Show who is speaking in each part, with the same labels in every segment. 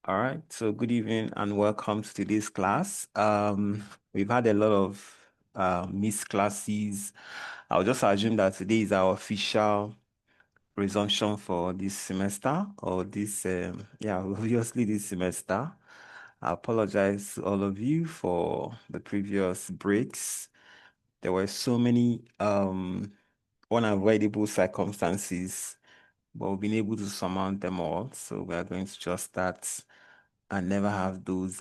Speaker 1: All right, so good evening and welcome to today's class. We've had a lot of missed classes. I'll just assume that today is our official resumption for this semester or this, obviously this semester. I apologize to all of you for the previous breaks. There were so many unavoidable circumstances, but we've been able to surmount them all. So we are going to just start and never have those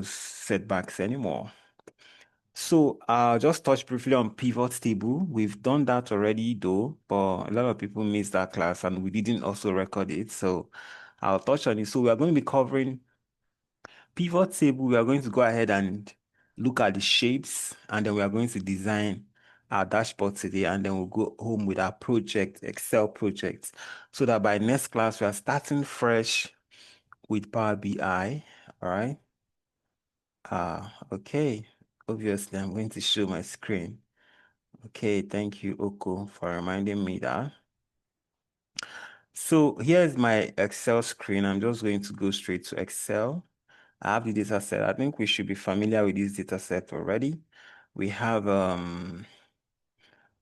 Speaker 1: setbacks anymore. So I'll just touch briefly on pivot table. We've done that already though, but a lot of people missed that class and we didn't also record it. So I'll touch on it. So we are going to be covering pivot table. We are going to go ahead and look at the shapes and then we are going to design our dashboard today, and then we'll go home with our project, Excel project, so that by next class we are starting fresh with Power BI. All right. Okay. Obviously, I'm going to show my screen. Okay, thank you, Oko, for reminding me that. So here's my Excel screen. I'm just going to go straight to Excel. I have the data set. I think we should be familiar with this data set already. We have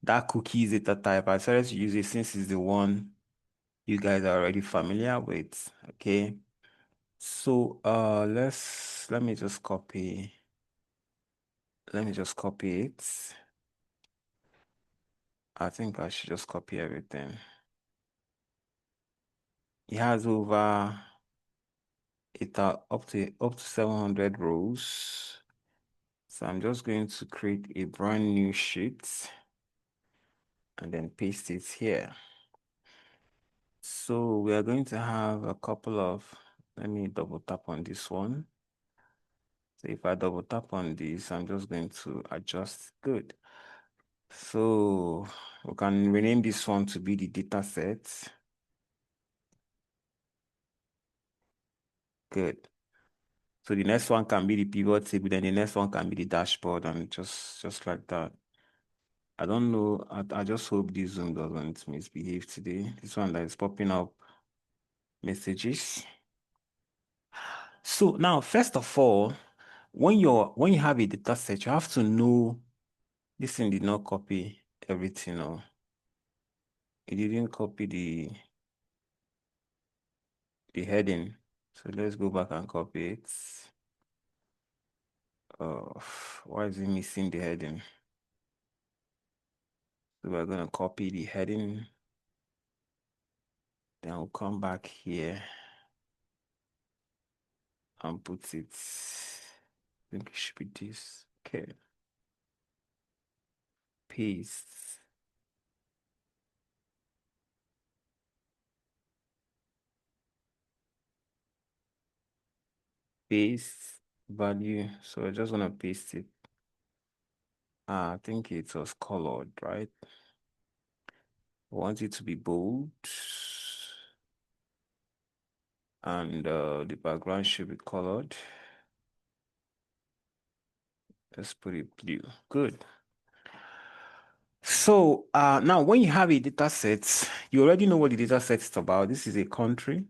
Speaker 1: that cookies data type. I started to use it since it's the one you guys are already familiar with. Okay. So let me just copy. Let me just copy it. I think I should just copy everything. It has over up to 700 rows. So I'm just going to create a brand new sheet and then paste it here. So we are going to have a couple of, let me double tap on this one. So if I double tap on this, I'm just going to adjust. Good. So we can rename this one to be the data set. Good. So the next one can be the pivot table, then the next one can be the dashboard, and just like that. I don't know. I just hope this Zoom doesn't misbehave today. This one that is popping up messages. So now, first of all, when you have a data set, you have to know this thing did not copy everything, or it didn't copy the heading. So let's go back and copy it. Why is it missing the heading? So we're gonna copy the heading. Then we'll come back here and put it. I think it should be this. Okay. Paste. Paste value. So we're just gonna paste it. I think it was colored, right? I want it to be bold. And the background should be colored. Let's put it blue. Good. So now when you have a data set, you already know what the data set is about. This is a country.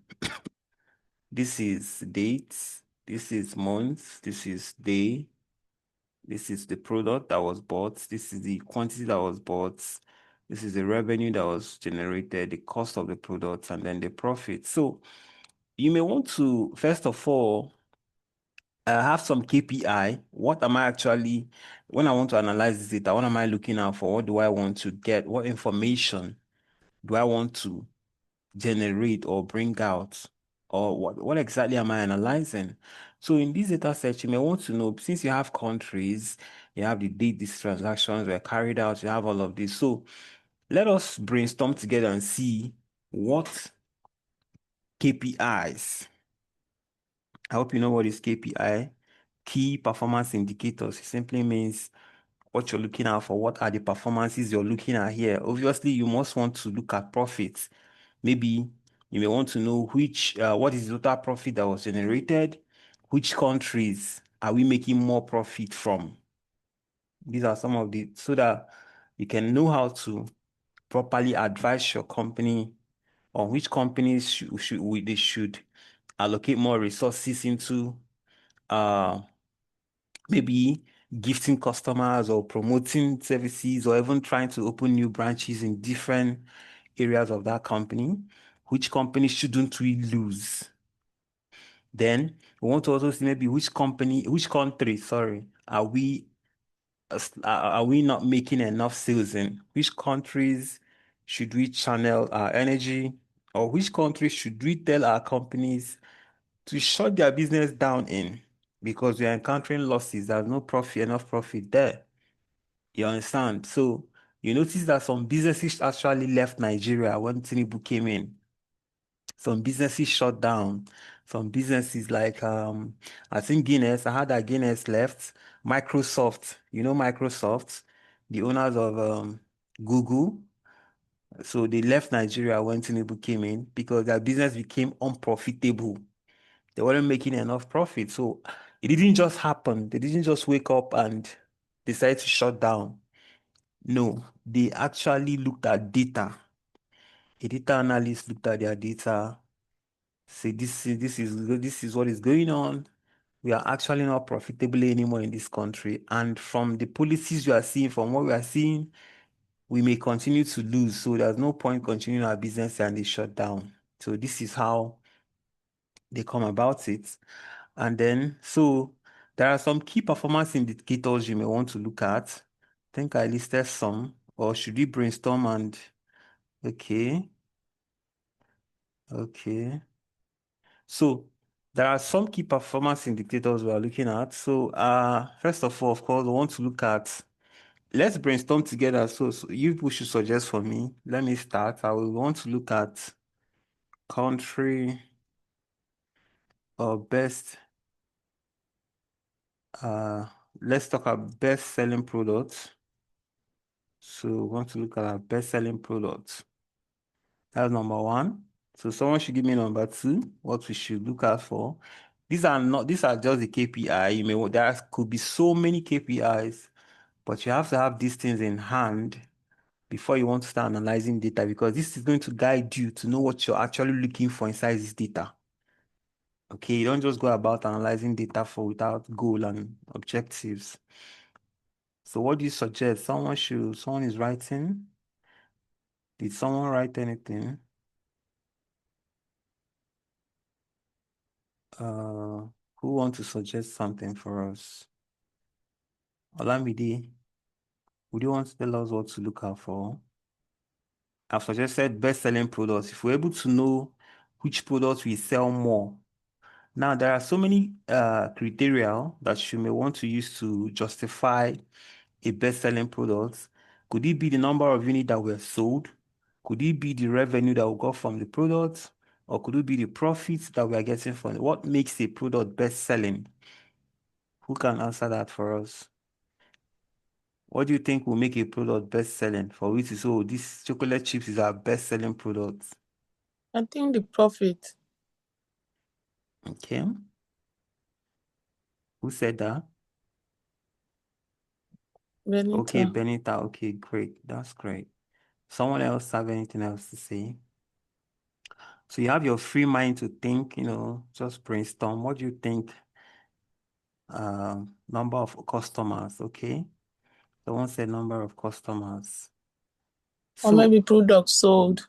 Speaker 1: This is dates. This is months. This is day. This is the product that was bought. This is the quantity that was bought. This is the revenue that was generated, the cost of the product, and then the profit. So you may want to, first of all, have some KPI. What am I actually, when I want to analyze this data, what am I looking out for? What do I want to get? What information do I want to generate or bring out? Or what exactly am I analyzing? So in this data set, you may want to know, since you have countries, you have the date these transactions were carried out, you have all of this. So let us brainstorm together and see what KPIs. I hope you know what is KPI. Key performance indicators. It simply means what you're looking at for. What are the performances you're looking at here? Obviously, you must want to look at profits. Maybe you may want to know what is the total profit that was generated, which countries are we making more profit from. These are some of the, so that you can know how to properly advise your company on which companies they should allocate more resources into maybe gifting customers or promoting services or even trying to open new branches in different areas of that company, which company shouldn't we lose? Then we want to also see maybe which country, sorry, are we not making enough sales in? Which countries should we channel our energy? Or which countries should we tell our companies to shut their business down in? Because we are encountering losses, there's no profit, enough profit there. You understand? So you notice that some businesses actually left Nigeria when Tinubu came in. Some businesses shut down. Some businesses like I think Guinness, I heard that Guinness left. Microsoft, you know Microsoft, the owners of Google. So they left Nigeria when Tinubu came in because their business became unprofitable. They weren't making enough profit. So it didn't just happen. They didn't just wake up and decide to shut down. No, they actually looked at data. A data analyst looked at their data, say this is what is going on. We are actually not profitable anymore in this country. And from the policies you are seeing, from what we are seeing, we may continue to lose. So there's no point continuing our business and they shut down. So this is how they come about it. And then, so there are some key performance indicators you may want to look at. I think I listed some, or should we brainstorm and, okay. So there are some key performance indicators we are looking at. So first of all, of course, we want to look at, let's brainstorm together. So you people should suggest for me. Let me start. I will want to look at country or best, let's talk about best selling products. So we want to look at our best selling products. That's number one. So someone should give me number two, what we should look out for. These are just the KPI. There could be so many KPIs, but you have to have these things in hand before you want to start analyzing data, because this is going to guide you to know what you're actually looking for inside this data. Okay, you don't just go about analyzing data without goal and objectives. So what do you suggest? Someone is writing. Did someone write anything? Who want to suggest something for us? Olamide, would you want to tell us what to look out for? I've suggested best-selling products. If we're able to know which products we sell more. Now, there are so many criteria that you may want to use to justify a best-selling product. Could it be the number of units that were sold? Could it be the revenue that we got from the product? Or could it be the profits that we are getting from it? What makes a product best-selling? Who can answer that for us? What do you think will make a product best-selling for which is, oh, this chocolate chips is our best-selling product?
Speaker 2: I think the profit.
Speaker 1: Okay. Who said that? Okay,
Speaker 2: Benita.
Speaker 1: Benita. Okay, great. That's great. Someone else have anything else to say? So you have your free mind to think, just brainstorm. What do you think? Number of customers, okay? Someone said number of customers.
Speaker 2: Or
Speaker 1: So
Speaker 2: maybe products sold.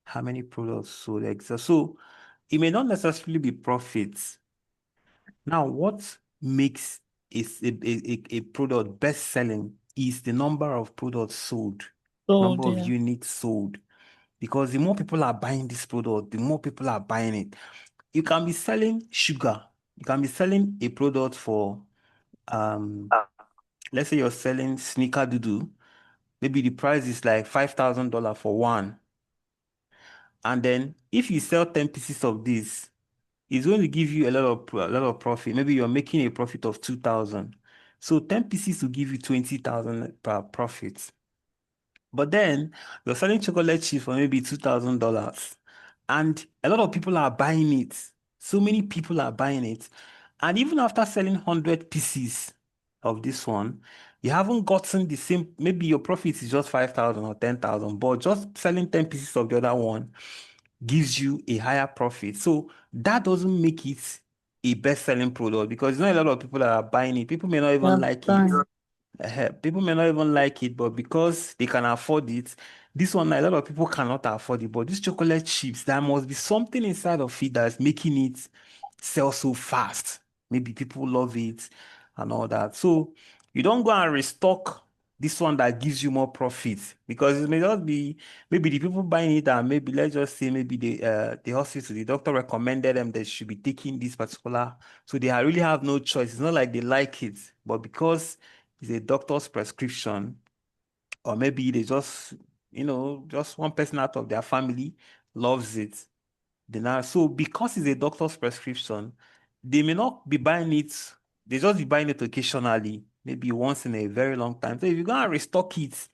Speaker 1: how many products sold? So it may not necessarily be profits. Now, what makes a product best selling is the number of products sold,
Speaker 2: Sold,
Speaker 1: number of
Speaker 2: yeah.
Speaker 1: units sold. Because the more people are buying this product, the more people are buying it. You can be selling sugar. You can be selling a product for, let's say you're selling sneaker doodoo. Maybe the price is like $5,000 for one. And then if you sell 10 pieces of this, it's going to give you a lot of profit. Maybe you're making a profit of 2,000. So 10 pieces will give you 20,000 per profit. But then you're selling chocolate chips for maybe $2,000. And a lot of people are buying it. So many people are buying it. And even after selling 100 pieces of this one, you haven't gotten the same, maybe your profit is just 5,000 or 10,000, but just selling 10 pieces of the other one, gives you a higher profit. So that doesn't make it a best-selling product because not a lot of people that are buying it. People may not even
Speaker 2: Yeah,
Speaker 1: like it.
Speaker 2: fine.
Speaker 1: People may not even like it, but because they can afford it, this one, a lot of people cannot afford it. But these chocolate chips, there must be something inside of it that's making it sell so fast. Maybe people love it and all that. So you don't go and restock this one that gives you more profit because it may not be maybe the people buying it and maybe let's just say maybe the hospital, the doctor recommended them they should be taking this particular. So they really have no choice. It's not like they like it, but because it's a doctor's prescription, or maybe they just, just one person out of their family loves it. So because it's a doctor's prescription, they may not be buying it, they just be buying it occasionally, maybe once in a very long time. So if you go and restock it,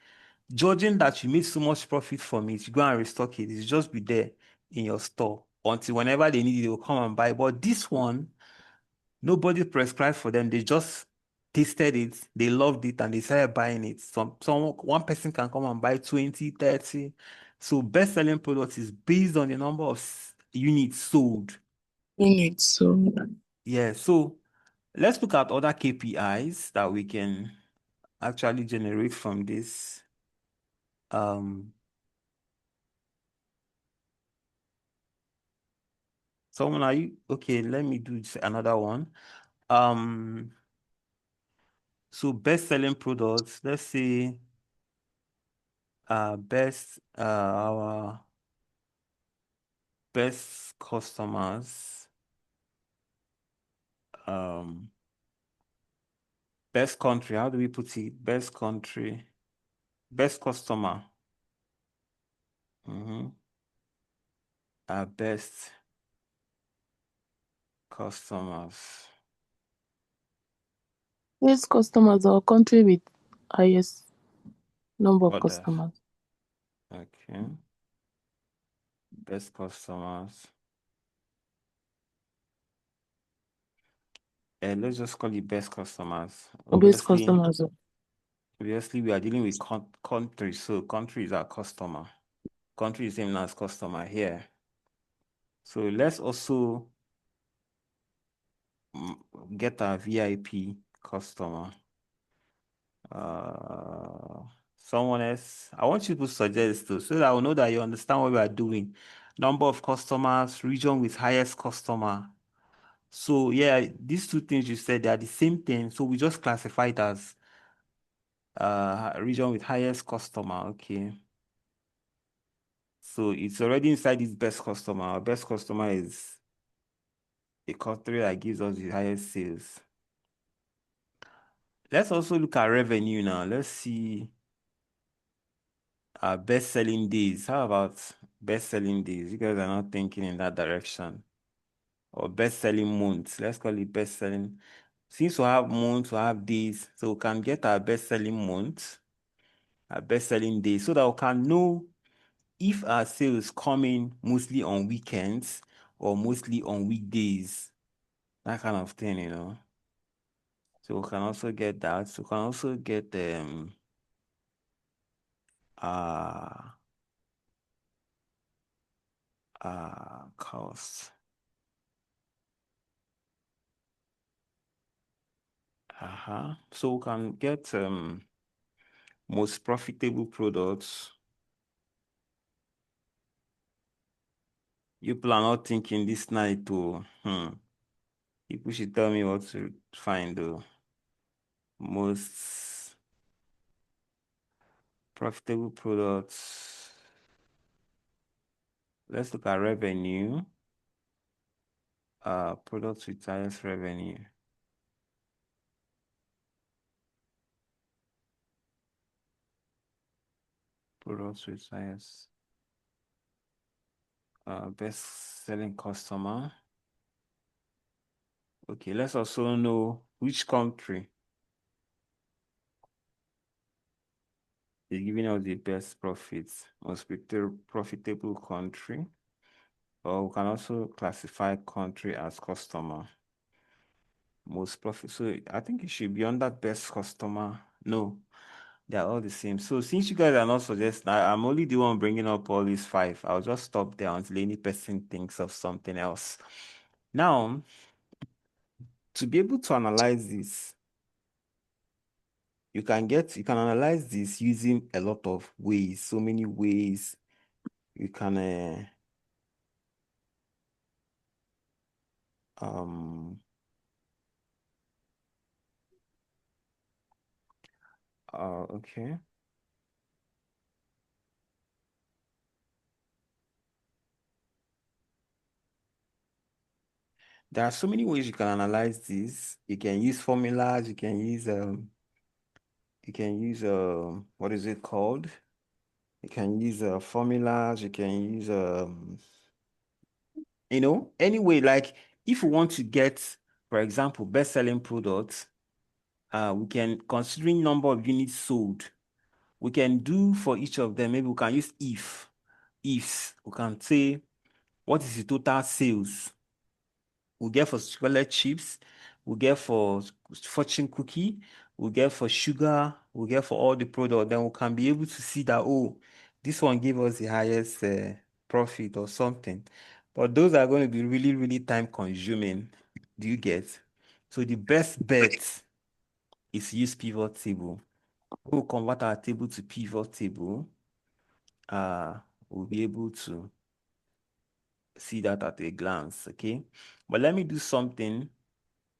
Speaker 1: judging that you made so much profit from it, you go and restock it, it's just be there in your store until whenever they need it, they will come and buy. But this one, nobody prescribed for them. They just tasted it, they loved it, and they started buying it. One person can come and buy 20, 30. So best-selling product is based on the number of units sold.
Speaker 2: Units. So
Speaker 1: Yeah, so let's look at other KPIs that we can actually generate from this. Someone, are you okay? Let me do another one. Um, so best-selling products, let's say our best customers, um, best country, how do we put it? Best country, best customer. Our best customers.
Speaker 2: these customers are country with highest number of
Speaker 1: Others.
Speaker 2: customers.
Speaker 1: Okay. Best customers. Let's just call it best customers.
Speaker 2: Base customers.
Speaker 1: Obviously, we are dealing with country, so country is our customer. Country is same as customer here. So let's also get our VIP customer. Someone else. I want you to suggest too, so that I will know that you understand what we are doing. Number of customers, region with highest customer. So yeah, these two things you said, they are the same thing. So we just classify it as region with highest customer. Okay. So it's already inside this best customer. Our best customer is a country that gives us the highest sales. Let's also look at revenue now. Let's see our best-selling days. How about best-selling days? You guys are not thinking in that direction. Or best-selling months. Let's call it best-selling. Since we have months, we have days, so we can get our best-selling months, our best-selling days, so that we can know if our sales coming mostly on weekends or mostly on weekdays. That kind of thing. So we can also get that. So we can also get uh cost. So we can get most profitable products. You people are not thinking this night to people should tell me what to find though. Most profitable products. Let's look at revenue. Products with highest revenue. Products with highest best selling customer. Okay, let's also know which country is giving us the best profits, most profitable country. Or we can also classify country as customer. Most profit. So I think it should be under best customer. No, They're all the same. So since you guys are not suggesting, I'm only the one bringing up all these five. I'll just stop there until any person thinks of something else. Now, to be able to analyze this, you can analyze this using a lot of ways, so many ways. You can okay. There are so many ways you can analyze this. You can use formulas, you can use what is it called? You can use formulas, you can use anyway, like if we want to get, for example, best-selling products, we can, considering number of units sold, we can do for each of them, maybe we can use ifs. We can say, what is the total sales we get for chocolate chips, we get for fortune cookie, we get for sugar, we get for all the product, then we can be able to see that, oh, this one gave us the highest profit or something. But those are going to be really, really time consuming. Do you get? So the best bet is use pivot table. We'll convert our table to pivot table. We'll be able to see that at a glance, okay? But let me do something.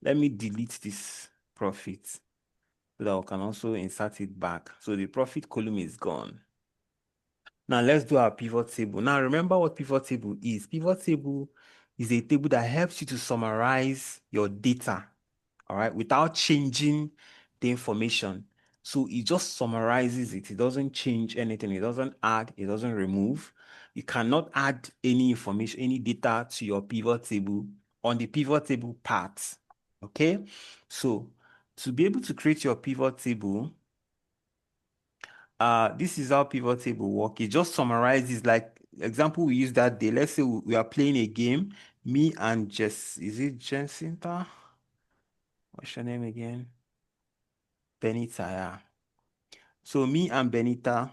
Speaker 1: Let me delete this profit so that we can also insert it back. So the profit column is gone. Now let's do our pivot table. Now remember what pivot table is. Pivot table is a table that helps you to summarize your data, all right, without changing the information. So it just summarizes it. It doesn't change anything. It doesn't add. It doesn't remove. You cannot add any information, any data to your pivot table on the pivot table part. Okay? So to be able to create your pivot table, this is how pivot table work. It just summarizes, like example we use that day. Let's say we are playing a game. Me and is it Jacinta? What's your name again? Benita, yeah. So me and Benita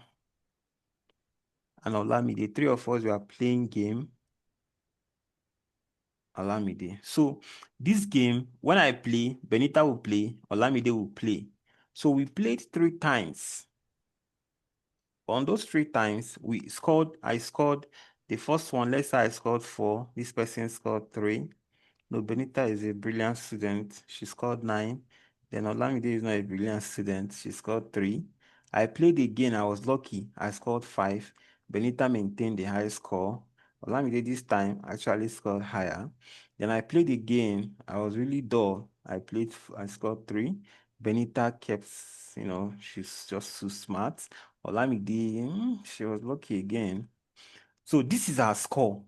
Speaker 1: and Olamide, three of us were playing game. Olamide. So this game, when I play, Benita will play, Olamide will play. So we played 3 times. On those 3 times, I scored the first one. Let's say I scored 4. This person scored 3. No, Benita is a brilliant student. She scored 9. Then Olamide is not a brilliant student. She scored 3. I played again. I was lucky. I scored 5. Benita maintained the high score. Olamide this time actually scored higher. Then I played again. I was really dull. I scored 3. Benita kept, she's just too smart. Olamide, she was lucky again. So this is our score.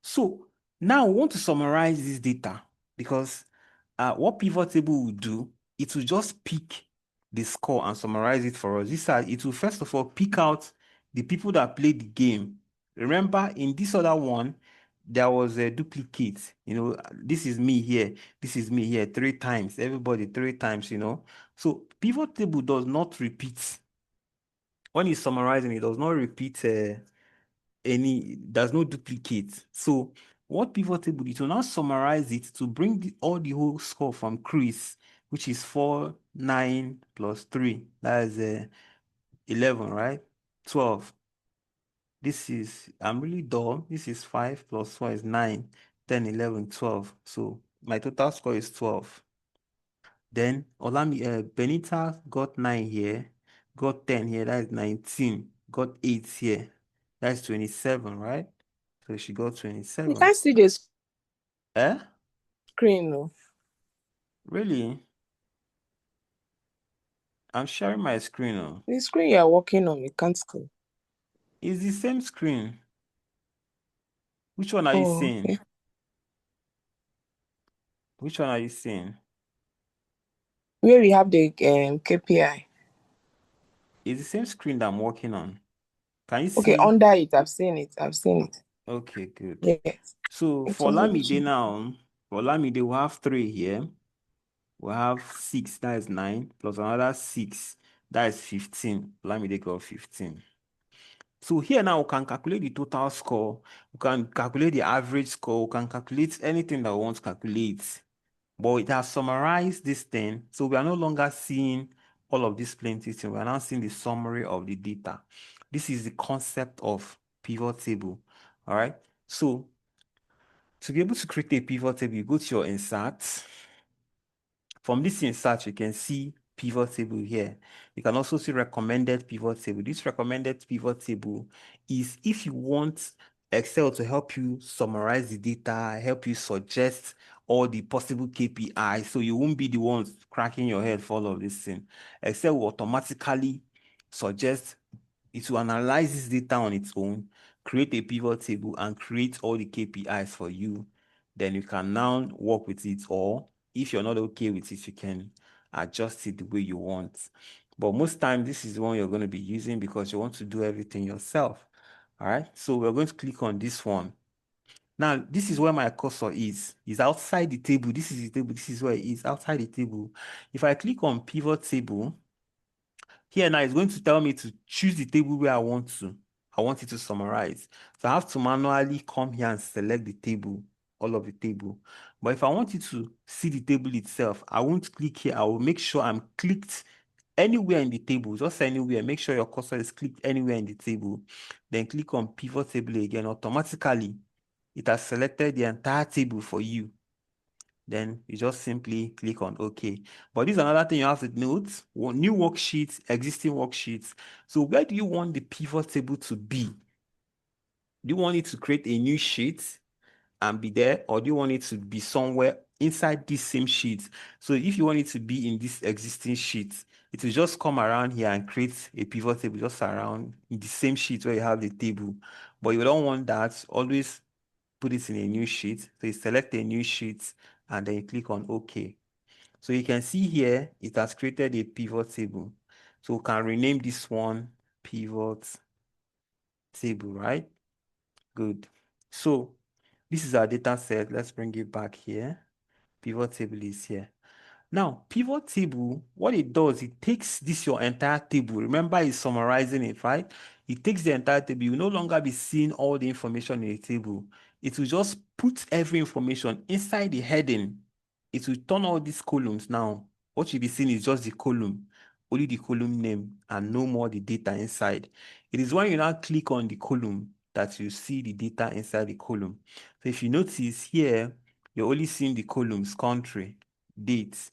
Speaker 1: So now we want to summarize this data because what pivot table will do, it will just pick the score and summarize it for us. It will first of all pick out the people that played the game. Remember, in this other one, there was a duplicate. This is me here. This is me here 3 times. Everybody 3 times. So pivot table does not repeat. When it's summarizing, it does not repeat there's no duplicate. So what pivot table, it will now summarize it to bring all the whole score from Chris, which is 4, 9 plus 3. That is 11, right? 12. I'm really dull. This is 5 plus 4 is 9, 10, 11, 12. So my total score is 12. Then Benita got 9 here, got 10 here, that is 19, got 8 here, that's 27, right? So she got
Speaker 2: You
Speaker 1: 27.
Speaker 2: can't see the
Speaker 1: Eh?
Speaker 2: screen, no.
Speaker 1: Really? I'm sharing my screen. Oh.
Speaker 2: The screen you are working on, you can't see.
Speaker 1: It's the same screen. Which one are you
Speaker 2: Oh,
Speaker 1: seeing?
Speaker 2: okay.
Speaker 1: Which one are you seeing?
Speaker 2: Where we have the KPI.
Speaker 1: It's the same screen that I'm working on. Can you
Speaker 2: Okay,
Speaker 1: see?
Speaker 2: under it, I've seen it. I've seen it.
Speaker 1: Okay, good.
Speaker 2: Yes.
Speaker 1: So
Speaker 2: It's
Speaker 1: for
Speaker 2: already
Speaker 1: Lamide now, for Lamide, we have 3 here. We have 6, that is 9, plus another 6. That is 15. Let me take off 15. So here now we can calculate the total score. We can calculate the average score. We can calculate anything that we want to calculate. But it has summarized this thing. So we are no longer seeing all of these plenty things. We are now seeing the summary of the data. This is the concept of pivot table. All right. So to be able to create a pivot table, you go to your insert. From this insert, you can see pivot table here. You can also see recommended pivot table. This recommended pivot table is if you want Excel to help you summarize the data, help you suggest all the possible KPIs, so you won't be the ones cracking your head for all of this thing. Excel will automatically suggest, it will analyze this data on its own, create a pivot table, and create all the KPIs for you. Then you can now work with it, or if you're not okay with it, you can adjust it the way you want. But most times, this is the one you're going to be using because you want to do everything yourself. All right. So we're going to click on this one. Now, this is where my cursor is. It's outside the table. This is the table. This is where it is, outside the table. If I click on pivot table, here now it's going to tell me to choose the table where I want to. I want it to summarize. So I have to manually come here and select the table, all of the table. But if I want you to see the table itself, I won't click here. I will make sure I'm clicked anywhere in the table, just anywhere. Make sure your cursor is clicked anywhere in the table. Then click on pivot table again. Automatically, it has selected the entire table for you. Then you just simply click on OK. But this is another thing you have to note: new worksheets, existing worksheets. So where do you want the pivot table to be? Do you want it to create a new sheet and be there, or do you want it to be somewhere inside this same sheet? So if you want it to be in this existing sheet, it will just come around here and create a pivot table just around in the same sheet where you have the table. But you don't want that. Always put it in a new sheet. So you select a new sheet and then you click on OK. So you can see here, it has created a pivot table. So we can rename this one pivot table, right? Good. So this is our data set. Let's bring it back here. Pivot table is here. Now, pivot table, what it does, it takes this your entire table. Remember, it's summarizing it, right? It takes the entire table. You will no longer be seeing all the information in the table. It will just put every information inside the heading. It will turn all these columns now. What you'll be seeing is just the column, only the column name, and no more the data inside. It is when you now click on the column that you see the data inside the column. So if you notice here, you're only seeing the columns: country, date,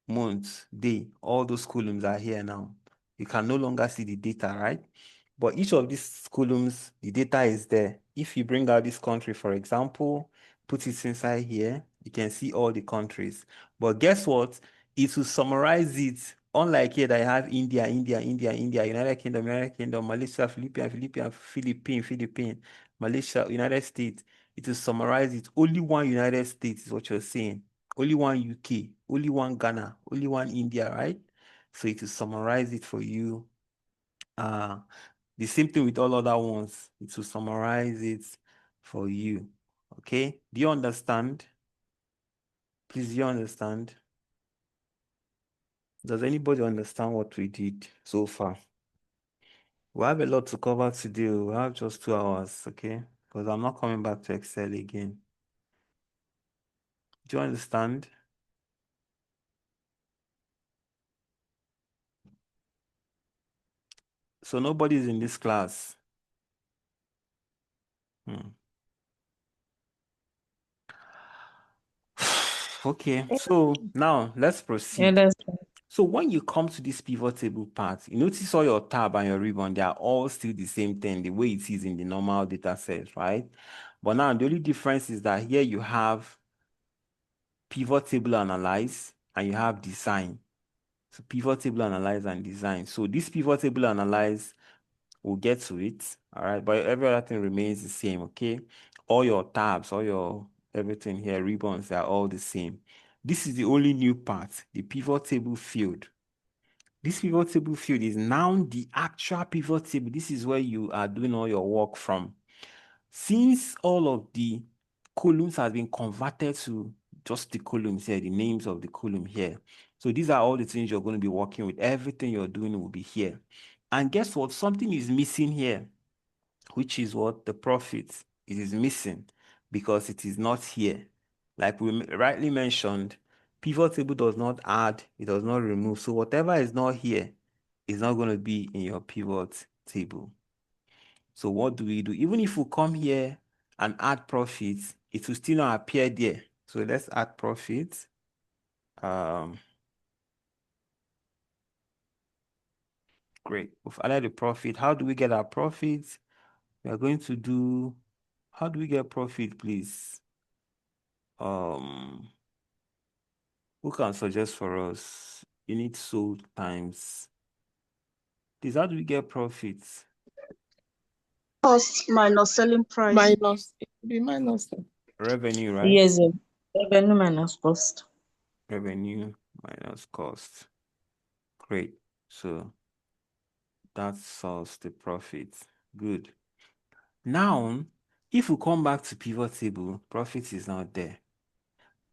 Speaker 1: month, day. All those columns are here now. You can no longer see the data, right? But each of these columns, the data is there. If you bring out this country, for example, put it inside here, you can see all the countries. But guess what? It will summarize it. Unlike here that I have India, India, India, India, United Kingdom, Malaysia, Philippines, Malaysia, United States. It will summarize it. Only one United States is what you're saying. Only one UK, only one Ghana, only one India, right? So it will summarize it for you. The same thing with all other ones. It will summarize it for you. Okay? Do you understand? Please, do you understand? Does anybody understand what we did so far? We have a lot to cover today. We have just 2 hours, okay? Because I'm not coming back to Excel again. Do you understand? So nobody's in this class. Okay, so now let's proceed. So when you come to this pivot table part, you notice all your tab and your ribbon, they are all still the same thing, the way it is in the normal data set, right? But now the only difference is that here you have pivot table analyze and you have design. So pivot table analyze and design. So this pivot table analyze, we'll get to it, all right? But every other thing remains the same, okay? All your tabs, all your everything here, ribbons, they're all the same. This is the only new part, the pivot table field. This pivot table field is now the actual pivot table. This is where you are doing all your work from. Since all of the columns have been converted to just the columns here, the names of the column here. So these are all the things you're going to be working with. Everything you're doing will be here. And guess what? Something is missing here, which is what? The profit. It is missing because it is not here. Like we rightly mentioned, pivot table does not add, it does not remove. So whatever is not here is not going to be in your pivot table. So what do we do? Even if we come here and add profits, it will still not appear there. So let's add profits. Great. We've added the profit. How do we get our profits? We are going to do, how do we get profit, please? Who can suggest for us? Unit sold times. This, how do we get profits?
Speaker 3: Cost minus selling price.
Speaker 2: Minus, it will be minus.
Speaker 1: Revenue, right?
Speaker 3: Yes, revenue minus cost.
Speaker 1: Revenue minus cost. Great. So that solves the profit. Good. Now, if we come back to pivot table, profit is not there.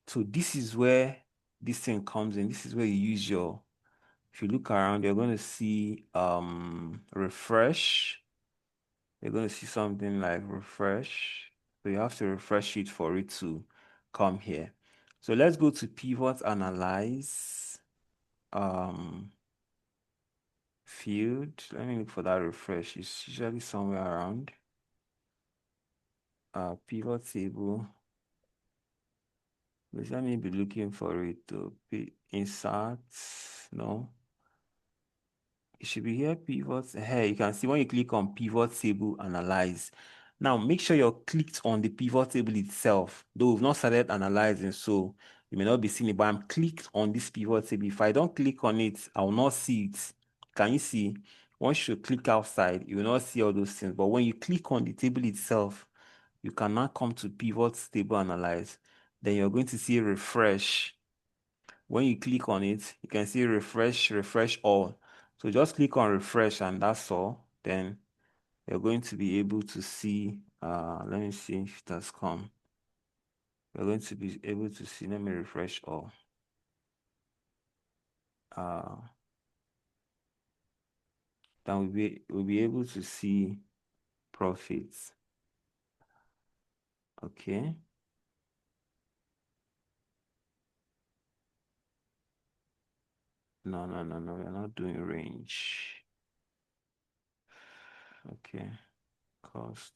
Speaker 1: So this is where this thing comes in. This is where you use your, if you look around, you're going to see refresh. You're going to see something like refresh. So you have to refresh it for it to come here. So let's go to pivot analyze field. Let me look for that refresh. It's usually somewhere around pivot table. Let me be looking for it to be insert. No. It should be here, pivots. Here, you can see when you click on pivot table analyze. Now, make sure you're clicked on the pivot table itself. Though we've not started analyzing, so you may not be seeing it, but I'm clicked on this pivot table. If I don't click on it, I will not see it. Can you see? Once you click outside, you will not see all those things. But when you click on the table itself, you can now come to pivot table analyze. Then you're going to see refresh. When you click on it, you can see refresh, refresh all. So just click on refresh and that's all. Then you're going to be able to see, let me see if it has come. You're going to be able to see, let me refresh all. Then we'll be able to see profits. Okay. No, we're not doing range. Okay, cost.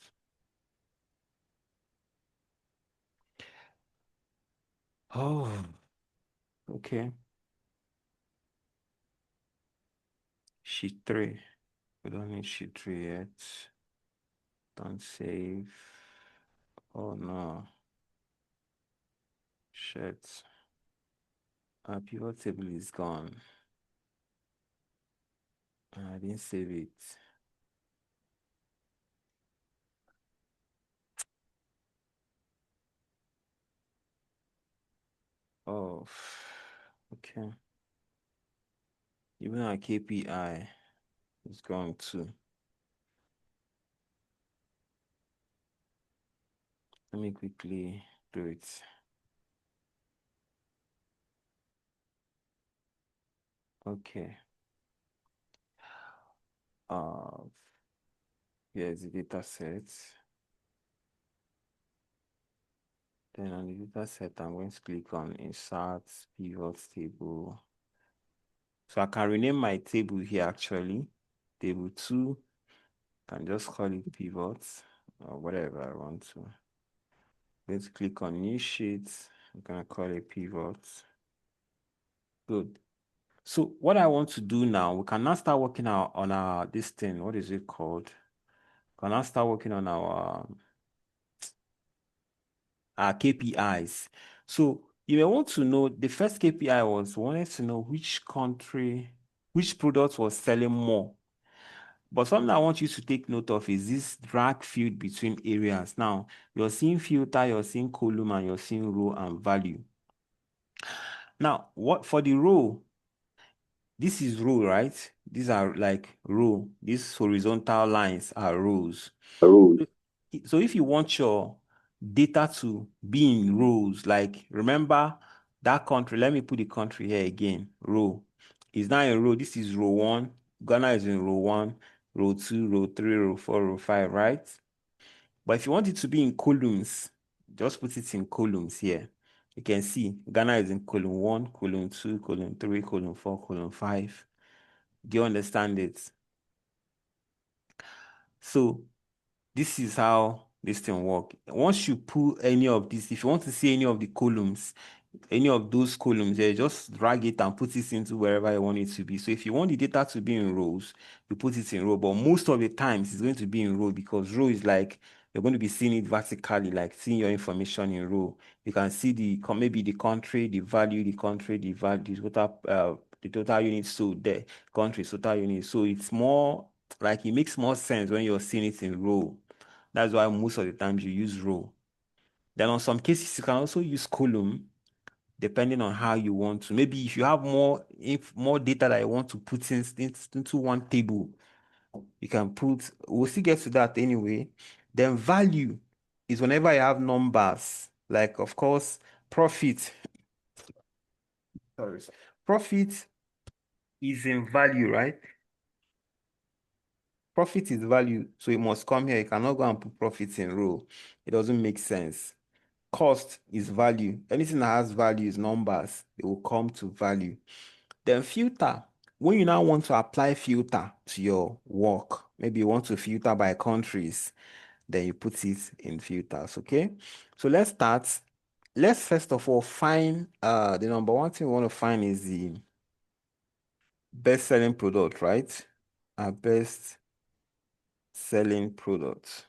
Speaker 1: Oh, okay. Sheet 3. We don't need sheet 3 yet. Don't save. Oh no. Shit. Our pivot table is gone. I didn't save it. Oh, okay. Even our KPI is gone too. Let me quickly do it. Okay. Here's the data set. Then on the data set, I'm going to click on insert pivot table. So I can rename my table here actually. Table 2. I can just call it pivots or whatever I want to. Let's click on new sheet. I'm gonna call it pivot. Good. So what I want to do now, we can now start working on our this thing. What is it called? We can now start working on our KPIs. So you may want to know the first KPI was wanted to know which country, which product was selling more. But something I want you to take note of is this drag field between areas. Now, you're seeing filter, you're seeing column, and you're seeing row and value. Now, what for the row, this is row, right? These are like row. These horizontal lines are rows. So if you want your data to be in rows. Like, remember that country, let me put the country here again, row. Is now in row, this is row 1, Ghana is in row 1, row 2, row 3, row 4, row 5, right? But if you want it to be in columns, just put it in columns here. You can see Ghana is in column 1, column 2, column 3, column 4, column 5. Do you understand it? So this is how this thing works. Once you pull any of this, if you want to see any of the columns, any of those columns there, just drag it and put it into wherever you want it to be. So if you want the data to be in rows, you put it in row, but most of the times it's going to be in row, because row is like, you're going to be seeing it vertically, like seeing your information in row. You can see maybe the country, the value, the country, the value, the total units sold there, country, total units. So it's more like, it makes more sense when you're seeing it in row. That's why most of the times you use row. Then on some cases, you can also use column, depending on how you want to. Maybe if you have more data that you want to put into one table, you can put, we'll still get to that anyway. Then value is whenever you have numbers, like, of course, profit. Sorry. Profit is in value, right? Profit is value, so it must come here. You cannot go and put profit in row. It doesn't make sense. Cost is value. Anything that has value is numbers. It will come to value. Then filter. When you now want to apply filter to your work, maybe you want to filter by countries, then you put it in filters, okay? So let's start. Let's first of all find, the number one thing we want to find is the best-selling product, right? Our best-selling product.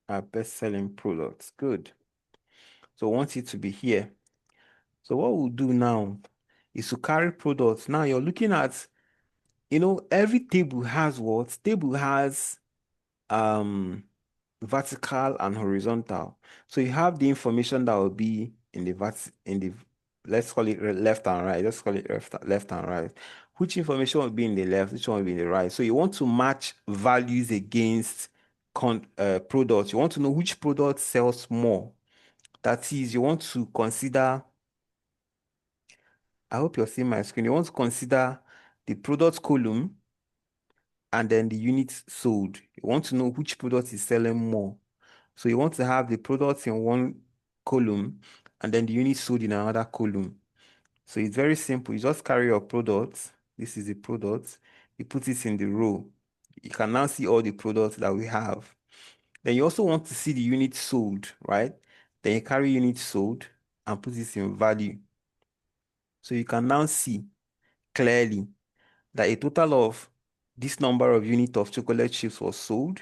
Speaker 1: Our best-selling products. Good. So I want it to be here. So what we'll do now is to carry products. Now you're looking at, every table has what? Table has vertical and horizontal. So you have the information that will be in the let's call it left and right. Let's call it left and right. Which information will be in the left, which one will be in the right. So you want to match values against products. You want to know which product sells more. That is, you want to consider, I hope you're seeing my screen. You want to consider the product column and then the units sold. You want to know which product is selling more. So you want to have the products in one column and then the units sold in another column. So it's very simple. You just carry your products. This is the product. You put it in the row. You can now see all the products that we have. Then you also want to see the units sold, right? Then you carry units sold and put it in value. So you can now see clearly that a total of this number of units of chocolate chips was sold,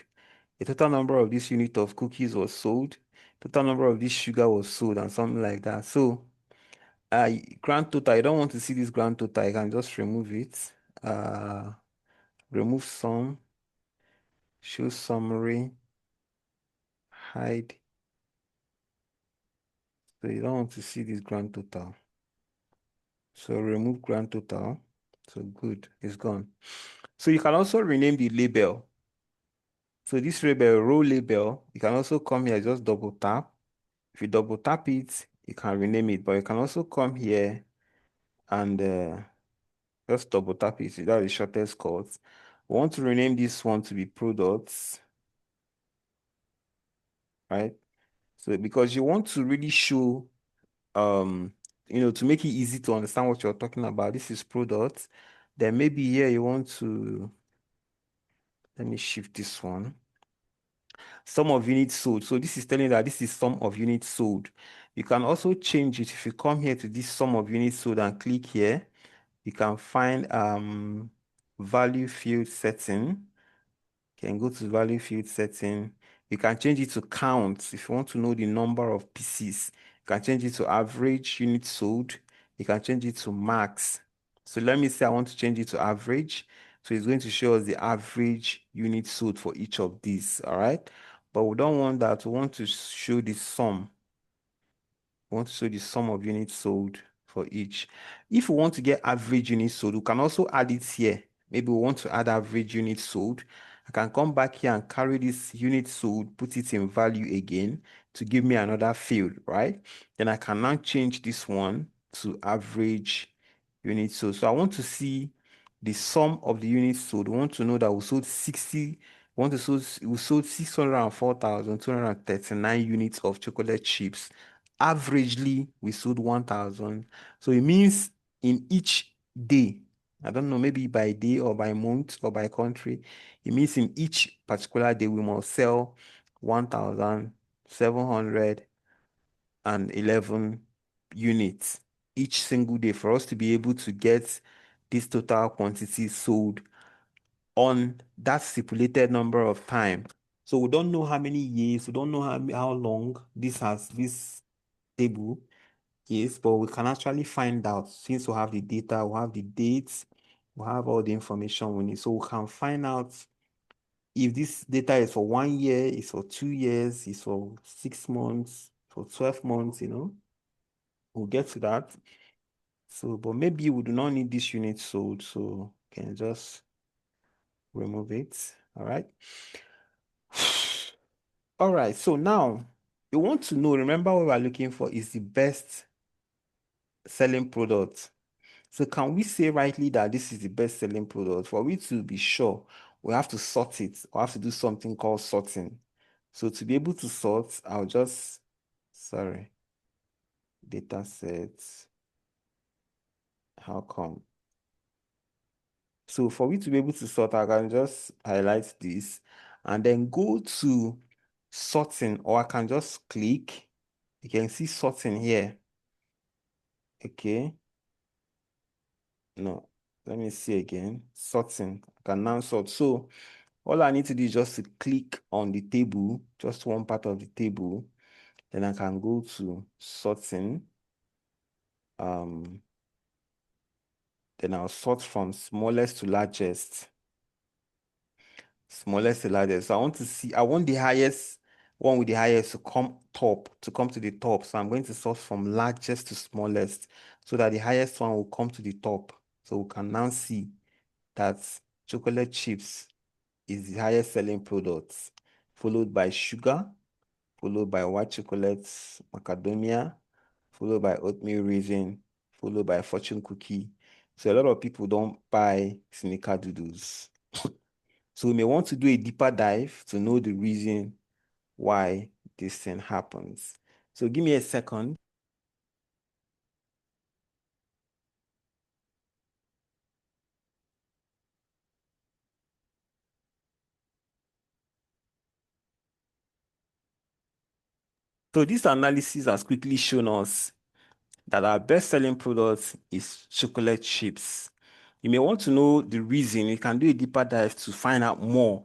Speaker 1: a total number of this unit of cookies was sold, total number of this sugar was sold, and something like that. So grand total, I don't want to see this grand total. I can just remove it. Remove sum, show summary, hide. So you don't want to see this grand total. So remove grand total. So good, it's gone. So you can also rename the label. So this label, row label, you can also come here, just double tap. If you double tap it, you can rename it, but you can also come here and just double tap it. That's the shortest cut. We want to rename this one to be products, right? So because you want to really show, to make it easy to understand what you're talking about. This is products. Then maybe here you want to, let me shift this one. Sum of units sold. So this is telling that this is sum of units sold. You can also change it. If you come here to this sum of units sold and click here, you can find value field setting. You can go to value field setting. You can change it to count. If you want to know the number of pieces, you can change it to average units sold. You can change it to max. So let me say I want to change it to average. So it's going to show us the average units sold for each of these, all right? But we don't want that. We want to show the sum. We want to show the sum of units sold for each. If we want to get average units sold, we can also add it here. Maybe we want to add average units sold, I can come back here and carry this unit sold, put it in value again to give me another field, right? Then I can now change this one to average units sold. So I want to see the sum of the units sold. We want to know that we sold 60, we sold 604,239 units of chocolate chips. Averagely, we sold 1,000. So it means in each day, I don't know, maybe by day or by month or by country, it means in each particular day we must sell 1,711 units each single day for us to be able to get this total quantity sold on that stipulated number of time. So we don't know how many years, we don't know how long this table is, but we can actually find out since we have the data, we have the dates, we have all the information we need. So we can find out if this data is for 1 year, is for 2 years, is for 6 months, for 12 months, we'll get to that. So, but maybe we do not need this unit sold, so can just remove it. All right. All right. So now you want to know, remember what we're looking for is the best selling product. So can we say rightly that this is the best selling product? For we to be sure, we have to sort it. We have to do something called sorting. So to be able to sort, I'll just, data sets. How come? So for we to be able to sort, I can just highlight this and then go to sorting, or I can just click. You can see sorting here. Okay. No, let me see again. Sorting. I can now sort. So all I need to do is just to click on the table, just one part of the table. Then I can go to sorting. Then I'll sort from smallest to largest. Smallest to largest. So I want the highest one with the highest to come to the top. So I'm going to sort from largest to smallest so that the highest one will come to the top. So we can now see that chocolate chips is the highest selling product, followed by sugar, followed by white chocolate, macadamia, followed by oatmeal raisin, followed by fortune cookie. So a lot of people don't buy snickerdoodles. So we may want to do a deeper dive to know the reason why this thing happens. So give me a second. So this analysis has quickly shown us that our best-selling product is chocolate chips. You may want to know the reason. You can do a deeper dive to find out more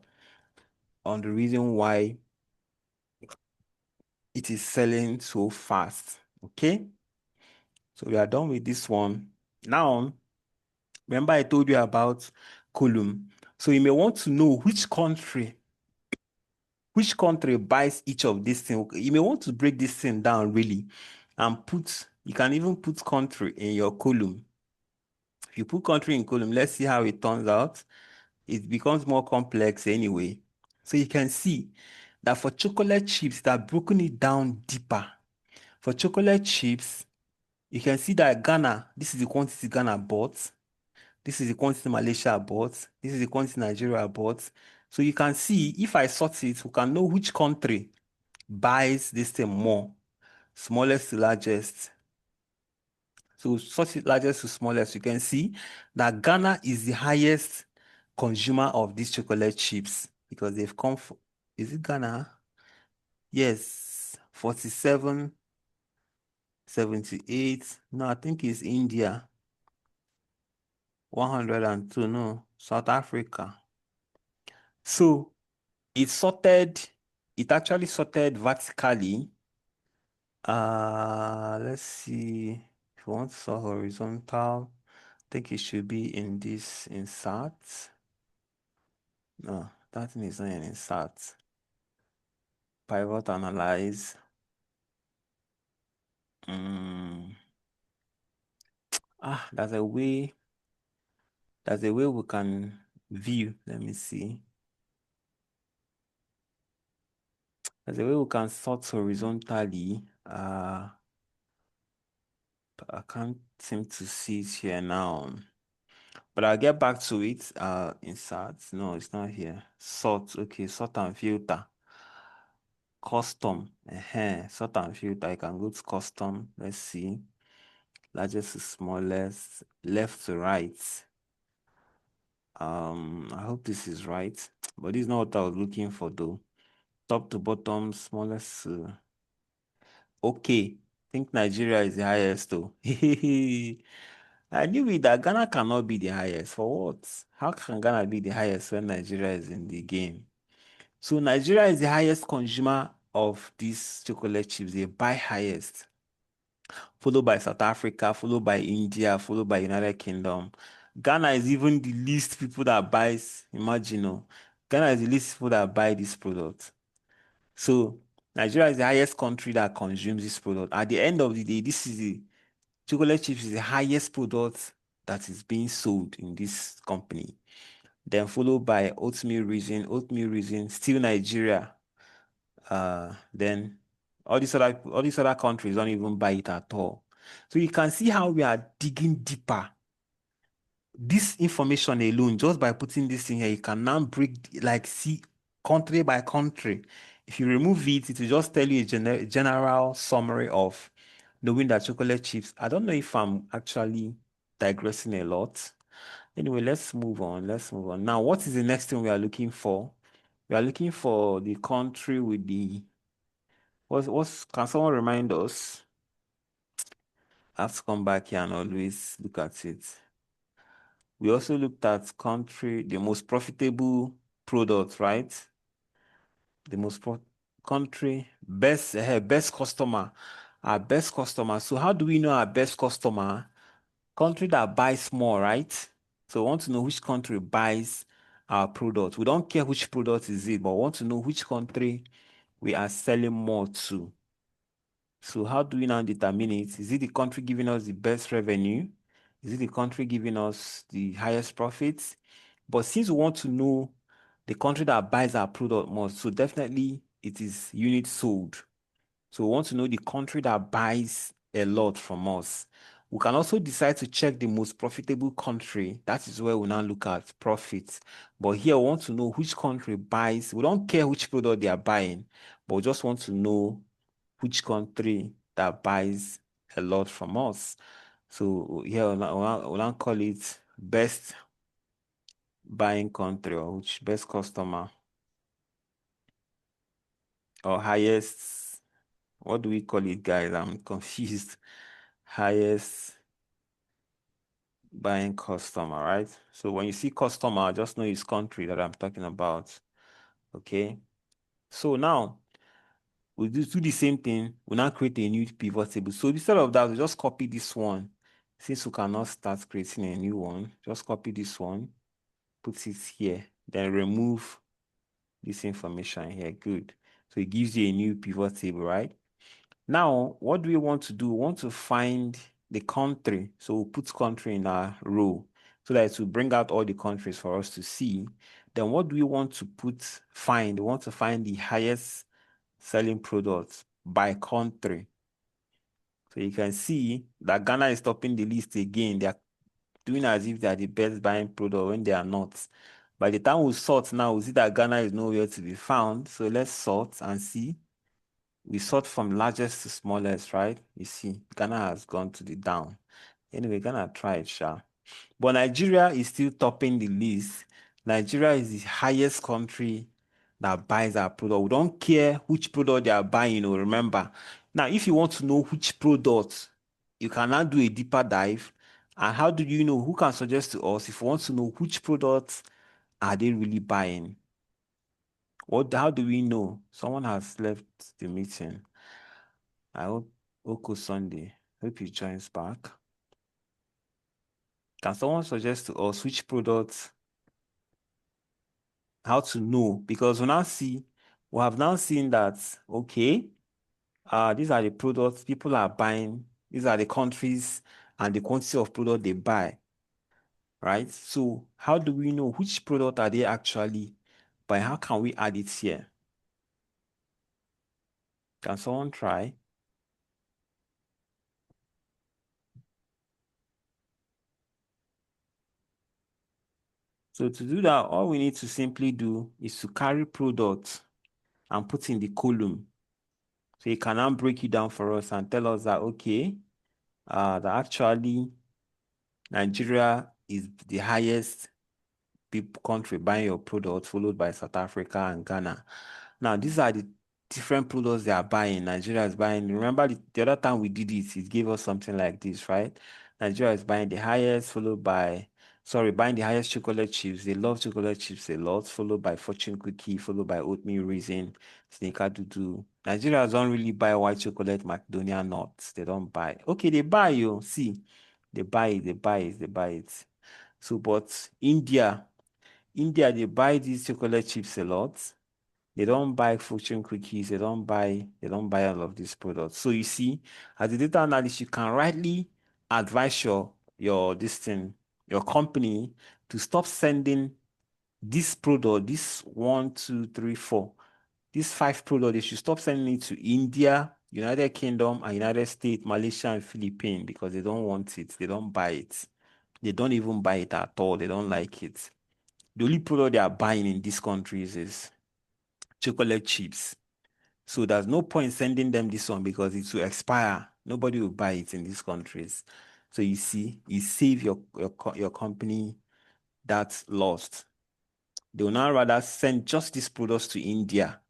Speaker 1: on the reason why it is selling so fast. Okay? So we are done with this one. Now, remember I told you about column. So you may want to know which country buys each of these things. You may want to break this thing down really and you can even put country in your column. If you put country in column, let's see how it turns out. It becomes more complex anyway. So you can see that for chocolate chips, they've broken it down deeper. For chocolate chips, you can see that Ghana, this is the quantity Ghana bought. This is the quantity Malaysia bought. This is the quantity Nigeria bought. So you can see, if I sort it, we can know which country buys this thing more. Smallest to largest. So sort it largest to smallest. You can see that Ghana is the highest consumer of these chocolate chips because they've come from, is it Ghana? Yes, 47, 78. No, I think it's India. 102, no, South Africa. So it actually sorted vertically. Let's see. If you want to sort horizontal, I think it should be in this insert. No, that thing is not an insert. Pivot analyze. There's a way we can view. Let me see. There's a way we can sort horizontally. I can't seem to see it here now. But I'll get back to it. Insert. No, it's not here. Sort. Okay, sort and filter. Custom. Sort and filter. I can go to custom. Let's see. Largest to smallest. Left to right. I hope this is right. But this is not what I was looking for though. Top to bottom, smallest. Okay. I think Nigeria is the highest though. I knew it that Ghana cannot be the highest. For what? How can Ghana be the highest when Nigeria is in the game? So Nigeria is the highest consumer of these chocolate chips. They buy highest, followed by South Africa, followed by India, followed by United Kingdom. Ghana is even the least people that buys. Imagine, oh, Ghana is the least people that buy this product. So Nigeria is the highest country that consumes this product. At the end of the day, this is the chocolate chips is the highest product that is being sold in this company. Then followed by oatmeal raisin, still Nigeria. Then all these other countries don't even buy it at all. So you can see how we are digging deeper. This information alone, just by putting this in here, you can now break, like, see country by country. If you remove it, it will just tell you a general summary of knowing that chocolate chips. I don't know if I'm actually digressing a lot. Anyway, let's move on. Now, what is the next thing we are looking for? We are looking for the country with the can someone remind us? I have to come back here and always look at it. We also looked at country, the most profitable product, right? The most country, best customer, our best customer. So how do we know our best customer? Country that buys more, right? So we want to know which country buys our product. We don't care which product is it, but we want to know which country we are selling more to. So how do we now determine it? Is it the country giving us the best revenue? Is it the country giving us the highest profits? But since we want to know the country that buys our product most, so definitely it is units sold. So we want to know the country that buys a lot from us. We can also decide to check the most profitable country. That is where we now look at profits. But here we want to know which country buys. We don't care which product they are buying, but we just want to know which country that buys a lot from us. So here we'll now call it best buying country, or which best customer, or highest. What do we call it, guys? I'm confused. Highest buying customer, right? So when you see customer, just know it's country that I'm talking about. Okay. So now we do the same thing. We now create a new pivot table. So instead of that, we just copy this one. Since we cannot start creating a new one, just copy this one, put it here, then remove this information here. Good. So it gives you a new pivot table, right? Now, what do we want to do? We want to find the country. So we'll put country in our row so that it will bring out all the countries for us to see. Then what do we want to find? We want to find the highest selling products by country. So you can see that Ghana is topping the list again. They are doing as if they are the best buying product when they are not. By the time we sort now, we see that Ghana is nowhere to be found. So let's sort and see. We sort from largest to smallest, right? You see, Ghana has gone to the down. Anyway, Ghana tried, sha. But Nigeria is still topping the list. Nigeria is the highest country that buys our product. We don't care which product they are buying, remember. Now, if you want to know which product, you can now do a deeper dive. And how do you know? Who can suggest to us if you want to know which products are they really buying? How do we know? Someone has left the meeting. I hope Oko Sunday. Hope he joins back. Can someone suggest to us which products, how to know? Because we have now seen that, okay, these are the products people are buying, these are the countries and the quantity of product they buy, right? So how do we know which product are they actually buying? How can we add it here? Can someone try? So to do that, all we need to simply do is to carry product and put in the column. So you can now break it down for us and tell us that, okay, that actually Nigeria is the highest country buying your product, followed by South Africa and Ghana. Now, these are the different products they are buying. Nigeria is buying. Remember the other time we did it gave us something like this, right? Nigeria is buying the highest, buying the highest chocolate chips. They love chocolate chips a lot, followed by fortune cookie, followed by oatmeal raisin, snickerdoodle. Nigeria don't really buy white chocolate macadamia nuts. They don't buy. Okay, they buy you. See, they buy it, they buy it. So, but India, they buy these chocolate chips a lot. They don't buy fortune cookies. They don't buy all of these products. So you see, as a data analyst, you can rightly advise your company to stop sending this product, this 1, 2, 3, 4, these 5 products. They should stop sending it to India, United Kingdom, and United States, Malaysia, and Philippines because they don't want it. They don't buy it. They don't even buy it at all. They don't like it. The only product they are buying in these countries is chocolate chips. So there's no point sending them this one because it will expire. Nobody will buy it in these countries. So you see, you save your company that lost. They will now rather send just these products to India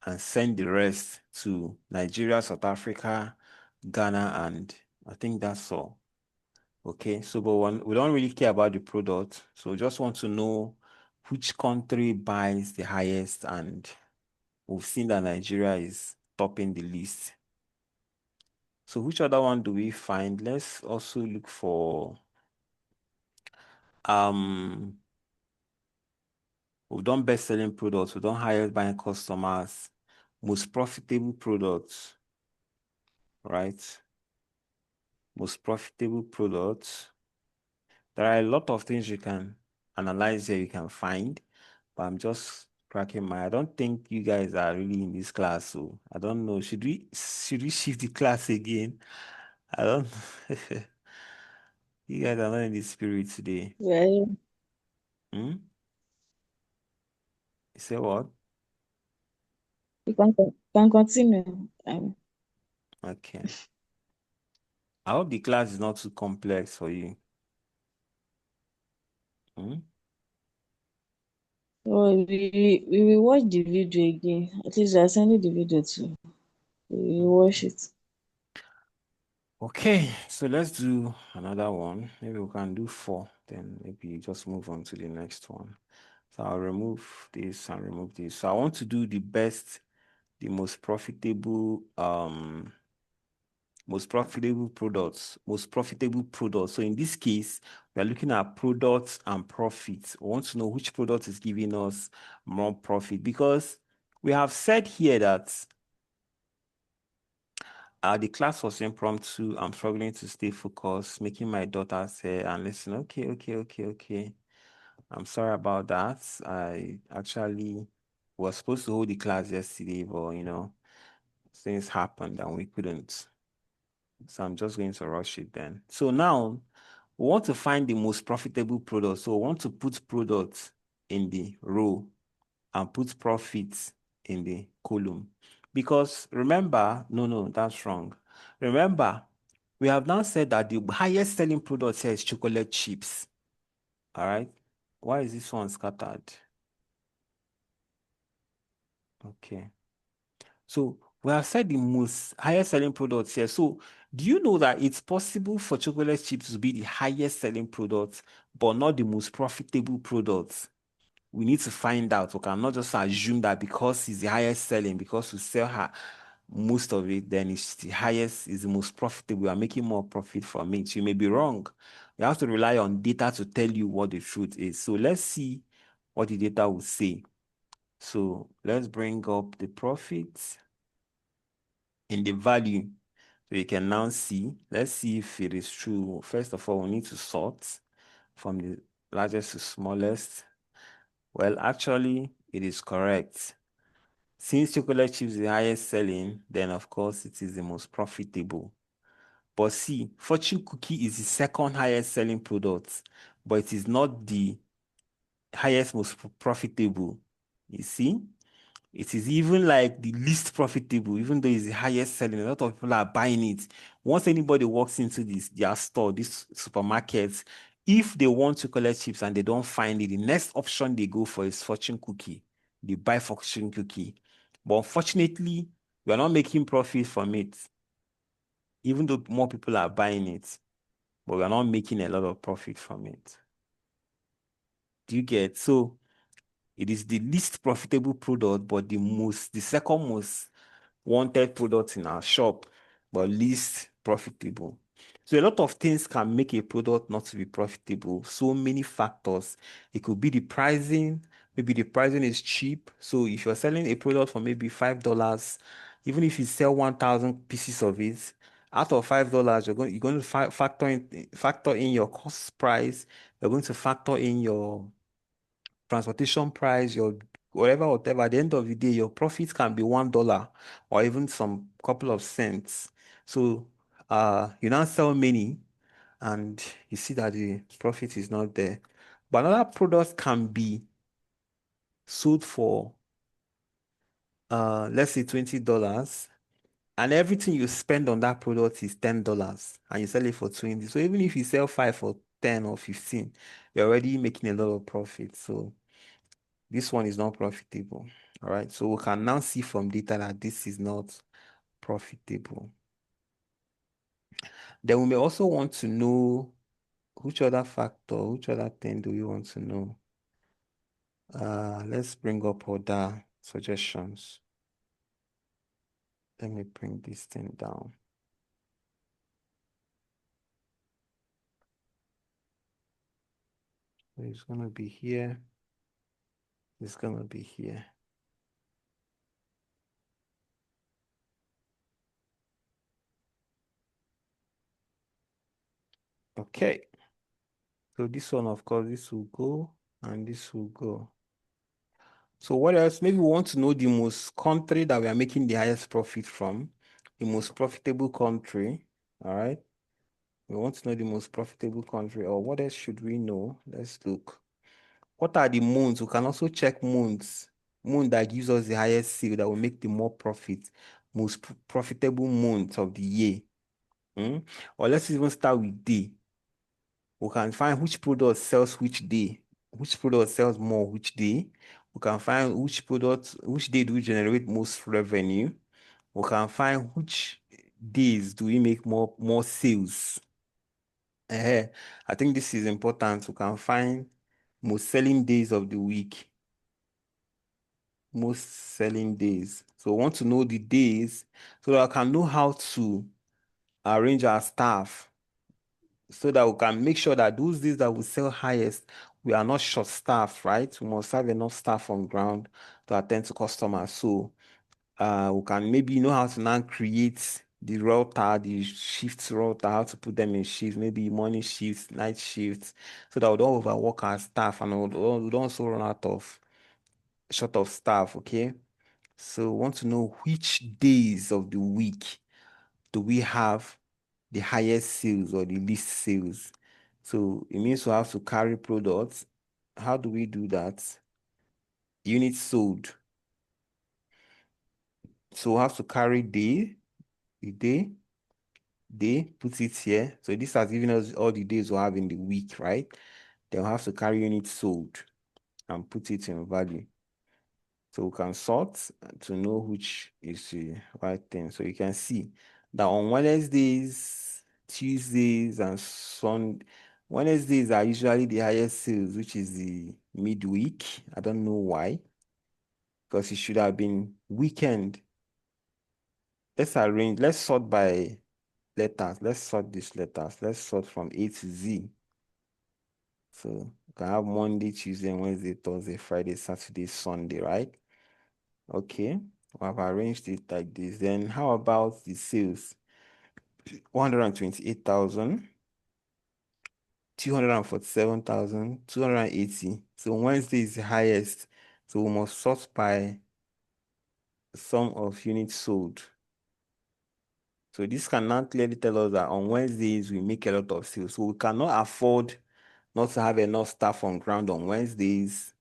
Speaker 1: and send the rest to Nigeria, South Africa, Ghana, and I think that's all. Okay, so but we don't really care about the product. So we just want to know which country buys the highest, and we've seen that Nigeria is topping the list. So which other one do we find? Let's also look for we've done best-selling products, we've done highest buying customers, most profitable products, right? Most profitable products. There are a lot of things you can analyze here, you can find, but I'm just cracking I don't think you guys are really in this class, so I don't know. Should we shift the class again? I don't you guys are not in the spirit today.
Speaker 3: Yeah,
Speaker 1: You say what?
Speaker 3: you can continue.
Speaker 1: Okay. I hope the class is not too complex for you.
Speaker 3: Well, we will watch the video again. At least I are sending the video to we will watch it.
Speaker 1: Okay, so let's do another one. Maybe we can do 4, then maybe just move on to the next one. So I'll remove this and remove this. So I want to do the most profitable products, most profitable products. So in this case, we are looking at products and profits. We want to know which product is giving us more profit, because we have said here that the class was impromptu. I'm struggling to stay focused, making my daughter say and listen. Okay. I'm sorry about that. I actually was supposed to hold the class yesterday, but things happened and we couldn't. So I'm just going to rush it then. So now we want to find the most profitable product. So we want to put products in the row and put profits in the column. Because remember, no, that's wrong. Remember, we have now said that the highest selling product here is chocolate chips. All right. Why is this one scattered? Okay. So we have said the most highest selling products here. So do you know that it's possible for chocolate chips to be the highest selling product, but not the most profitable products? We need to find out. We cannot just assume that because it's the highest selling, because we sell her most of it, then it's the highest, is the most profitable. We are making more profit from it. You may be wrong. You have to rely on data to tell you what the truth is. So let's see what the data will say. So let's bring up the profits in the value. So you can now see, let's see if it is true. First of all, we need to sort from the largest to smallest. Well, actually, it is correct. Since chocolate chips is the highest selling, then of course it is the most profitable. But see, fortune cookie is the second highest selling product, but it is not the highest most profitable. You see? It is even like the least profitable, even though it's the highest selling. A lot of people are buying it. Once anybody walks into their store, this supermarket, if they want chocolate chips and they don't find it, the next option they go for is fortune cookie. They buy fortune cookie. But unfortunately, we are not making profit from it, even though more people are buying it, but we are not making a lot of profit from it. Do you get? So it is the least profitable product, but the second most wanted product in our shop, but least profitable. So a lot of things can make a product not to be profitable. So many factors. It could be the pricing. Maybe the pricing is cheap. So if you're selling a product for maybe $5, even if you sell 1,000 pieces of it, out of $5, you're going to factor in your cost price. You're going to factor in your transportation price, your whatever. At the end of the day, your profit can be $1 or even some couple of cents. So you now sell many and you see that the profit is not there. But another product can be sold for let's say $20, and everything you spend on that product is $10 and you sell it for 20. So even if you sell 5 for 10 or 15, you're already making a lot of profit. So this one is not profitable. All right. So we can now see from data that this is not profitable. Then we may also want to know which other thing do we want to know? Let's bring up other suggestions. Let me bring this thing down. It's going to be here. It's going to be here. Okay. So this one, of course, this will go and this will go. So what else? Maybe we want to know the most country that we are making the highest profit from, the most profitable country. All right. We want to know the most profitable country, or what else should we know? Let's look. What are the moons? We can also check moons. Moon that gives us the highest sale that will make the more profit, most profitable months of the year. Or let's even start with day. We can find which product sells which day, which product sells more which day. We can find which day do we generate most revenue. We can find which days do we make more sales. I think this is important. We can find most selling days of the week. Most selling days. So we want to know the days so that I can know how to arrange our staff so that we can make sure that those days that we sell highest, we are not short staffed, right? We must have enough staff on ground to attend to customers. So we can maybe know how to now create the router, the shift router, how to put them in shifts, maybe morning shifts, night shifts, so that we don't overwork our staff and we don't also run out of short of staff, okay? So we want to know which days of the week do we have the highest sales or the least sales. So it means we have to carry products. How do we do that? Units sold. So we have to carry the day, put it here. So this has given us all the days we have in the week, right? Then we have to carry units sold and put it in value. So we can sort to know which is the right thing. So you can see that on Wednesdays, Tuesdays, and Sunday, Wednesdays are usually the highest sales, which is the midweek. I don't know why, because it should have been weekend. Let's sort by letters. Let's sort these letters. Let's sort from A to Z. So you can have Monday, Tuesday, Wednesday, Thursday, Friday, Saturday, Sunday, right? Okay, we have arranged it like this. Then how about the sales? 128,000, 247,000, 280. So Wednesday is the highest. So we must sort by sum of units sold. So this can now clearly tell us that on Wednesdays we make a lot of sales. So we cannot afford not to have enough staff on ground on Wednesdays,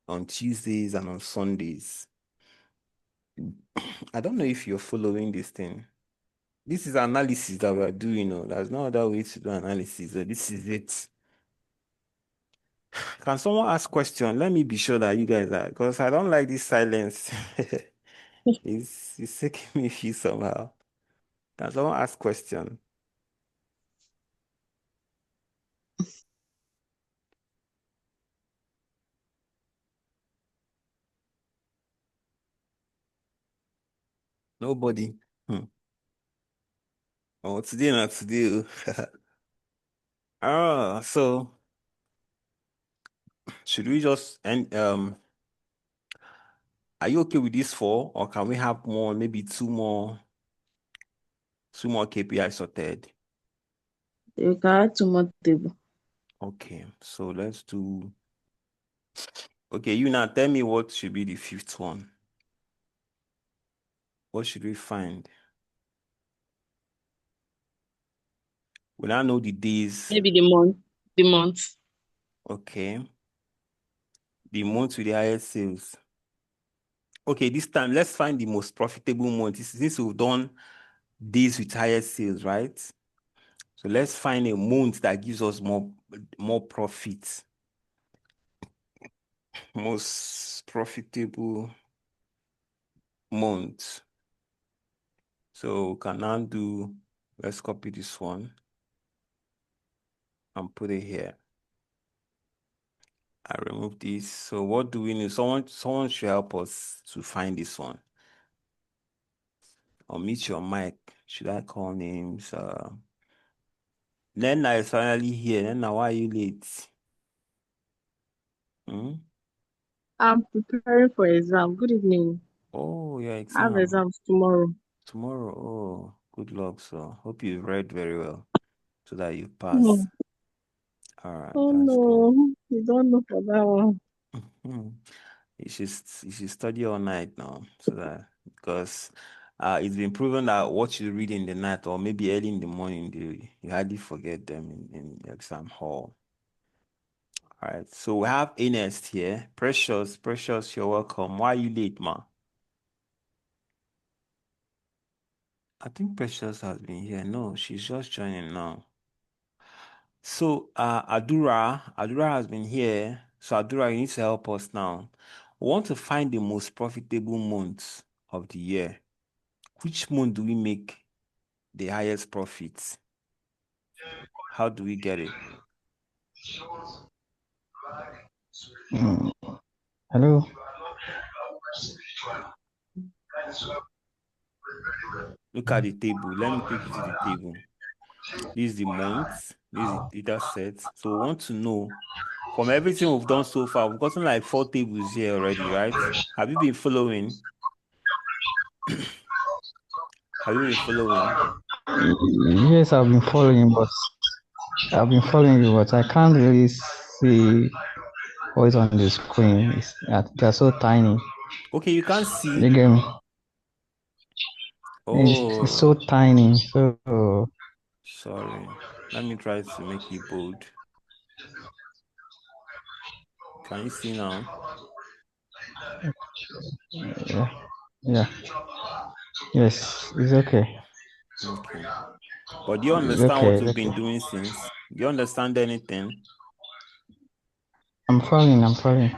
Speaker 1: on Tuesdays, and on Sundays. I don't know if you're following this thing. This is analysis that we're doing. There's no other way to do analysis. So this is it. Can someone ask question? Let me be sure that you guys are, because I don't like this silence. It's making me feel somehow. Can someone ask question? Nobody. Oh, today not today. So should we just end? Are you okay with this 4, or can we have more? Maybe two more KPI sorted.
Speaker 3: You can add 2 more table.
Speaker 1: Okay, so let's do. Okay, you now tell me what should be the 5th one. What should we find? We now know the days.
Speaker 3: Maybe the month. The month.
Speaker 1: Okay. The month with the highest sales. Okay, this time let's find the most profitable month. Since we've done days with highest sales, right? So let's find a month that gives us more profit. Most profitable month. So we can now do, let's copy this one and put it here. I remove this. So what do we need? Someone should help us to find this one. Or meet your mic. Should I call names? Nena is finally here. Nena, why are you late?
Speaker 2: I'm preparing for exam. Good evening.
Speaker 1: Oh, your
Speaker 2: I have
Speaker 1: exam.
Speaker 2: exams tomorrow.
Speaker 1: Tomorrow. Oh, good luck. So hope you read very well so that you
Speaker 2: Oh,
Speaker 1: pass. All right,
Speaker 2: oh
Speaker 1: that's good.
Speaker 2: no, you don't know for that one.
Speaker 1: You should study all night now, so that, because it's been proven that what you read in the night or maybe early in the morning, you hardly forget them in the exam hall. All right, so we have Ernest here. Precious, you're welcome. Why are you late, ma? I think Precious has been here. No, she's just joining now. So Adura has been here. So Adura, you need to help us now. We want to find the most profitable months of the year. Which month do we make the highest profits? How do we get it?
Speaker 4: Hello.
Speaker 1: Look at the table. Let me take you to the table. This is the month. This is the data set. So we want to know from everything we've done so far. We've gotten like 4 tables here already, right? Have you been following? Have you been following?
Speaker 4: Yes, I've been following, but you, but I can't really see what is on the screen. They're so tiny.
Speaker 1: Okay, you can't
Speaker 4: You
Speaker 1: see.
Speaker 4: get me? It's so
Speaker 1: Oh,
Speaker 4: tiny. So
Speaker 1: sorry. Let me try to make it bold. Can you see now?
Speaker 4: yeah. Yes, it's okay.
Speaker 1: Okay. But do you
Speaker 4: It's
Speaker 1: understand
Speaker 4: okay.
Speaker 1: what
Speaker 4: It's
Speaker 1: we've
Speaker 4: okay.
Speaker 1: been doing since? Do you understand anything?
Speaker 4: I'm following.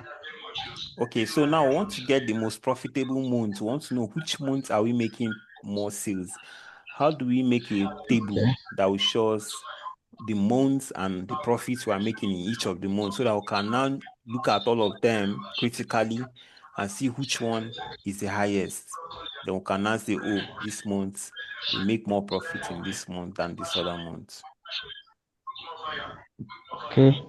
Speaker 1: Okay, so now I want to get the most profitable months. We want to know which months are we making more sales. How do we make a
Speaker 4: Okay.
Speaker 1: table that will show us the months and the profits we are making in each of the months, so that we can now look at all of them critically and see which one is the highest? Then we can now say, oh, this month we make more profit in this month than this other month.
Speaker 4: Okay.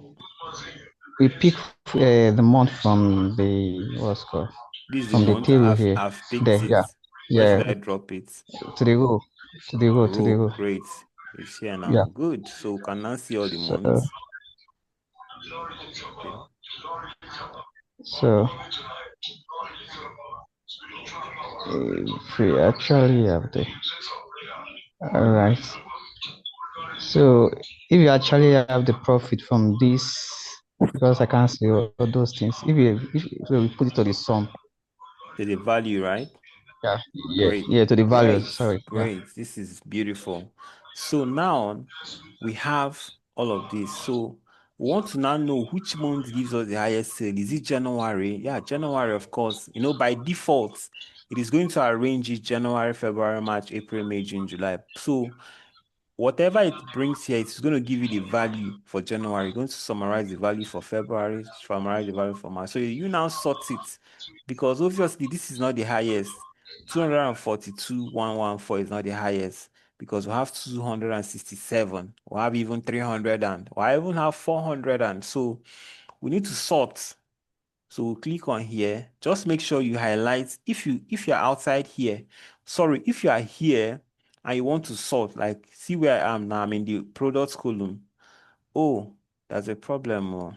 Speaker 4: We pick the month from the what's called
Speaker 1: This is the
Speaker 4: from the
Speaker 1: month.
Speaker 4: table here.
Speaker 1: I've picked
Speaker 4: There,
Speaker 1: it.
Speaker 4: yeah,
Speaker 1: Where should
Speaker 4: yeah.
Speaker 1: I drop it?
Speaker 4: To the row, to the
Speaker 1: Row.
Speaker 4: row.
Speaker 1: Great. It's here
Speaker 4: Yeah.
Speaker 1: now. Good. So we can now see all the
Speaker 4: So,
Speaker 1: months. Okay.
Speaker 4: so If we actually have the all right. So if you actually have the profit from this, because I can't see all those things. If we put it to the sum,
Speaker 1: To the value, right?
Speaker 4: yeah,
Speaker 1: Great.
Speaker 4: to the value.
Speaker 1: Great.
Speaker 4: Sorry, yeah.
Speaker 1: Great. This is beautiful. So now we have all of this. So we want to now know which month gives us the highest sale. Is it January? Yeah, January, of course. You know, by default, it is going to arrange it January, February, March, April, May, June, July. So whatever it brings here, it's going to give you the value for January. You're going to summarize the value for February, summarize the value for March. So you now sort it because obviously this is not the highest. 242,114 is not the highest because we have 267. We have even 300 and we even have 400. And so we need to sort. So we'll click on here. Just make sure you highlight if you're outside here. Sorry, if you are here and you want to sort, like see where I am now. I'm in the products column. Oh, there's a problem. Oh,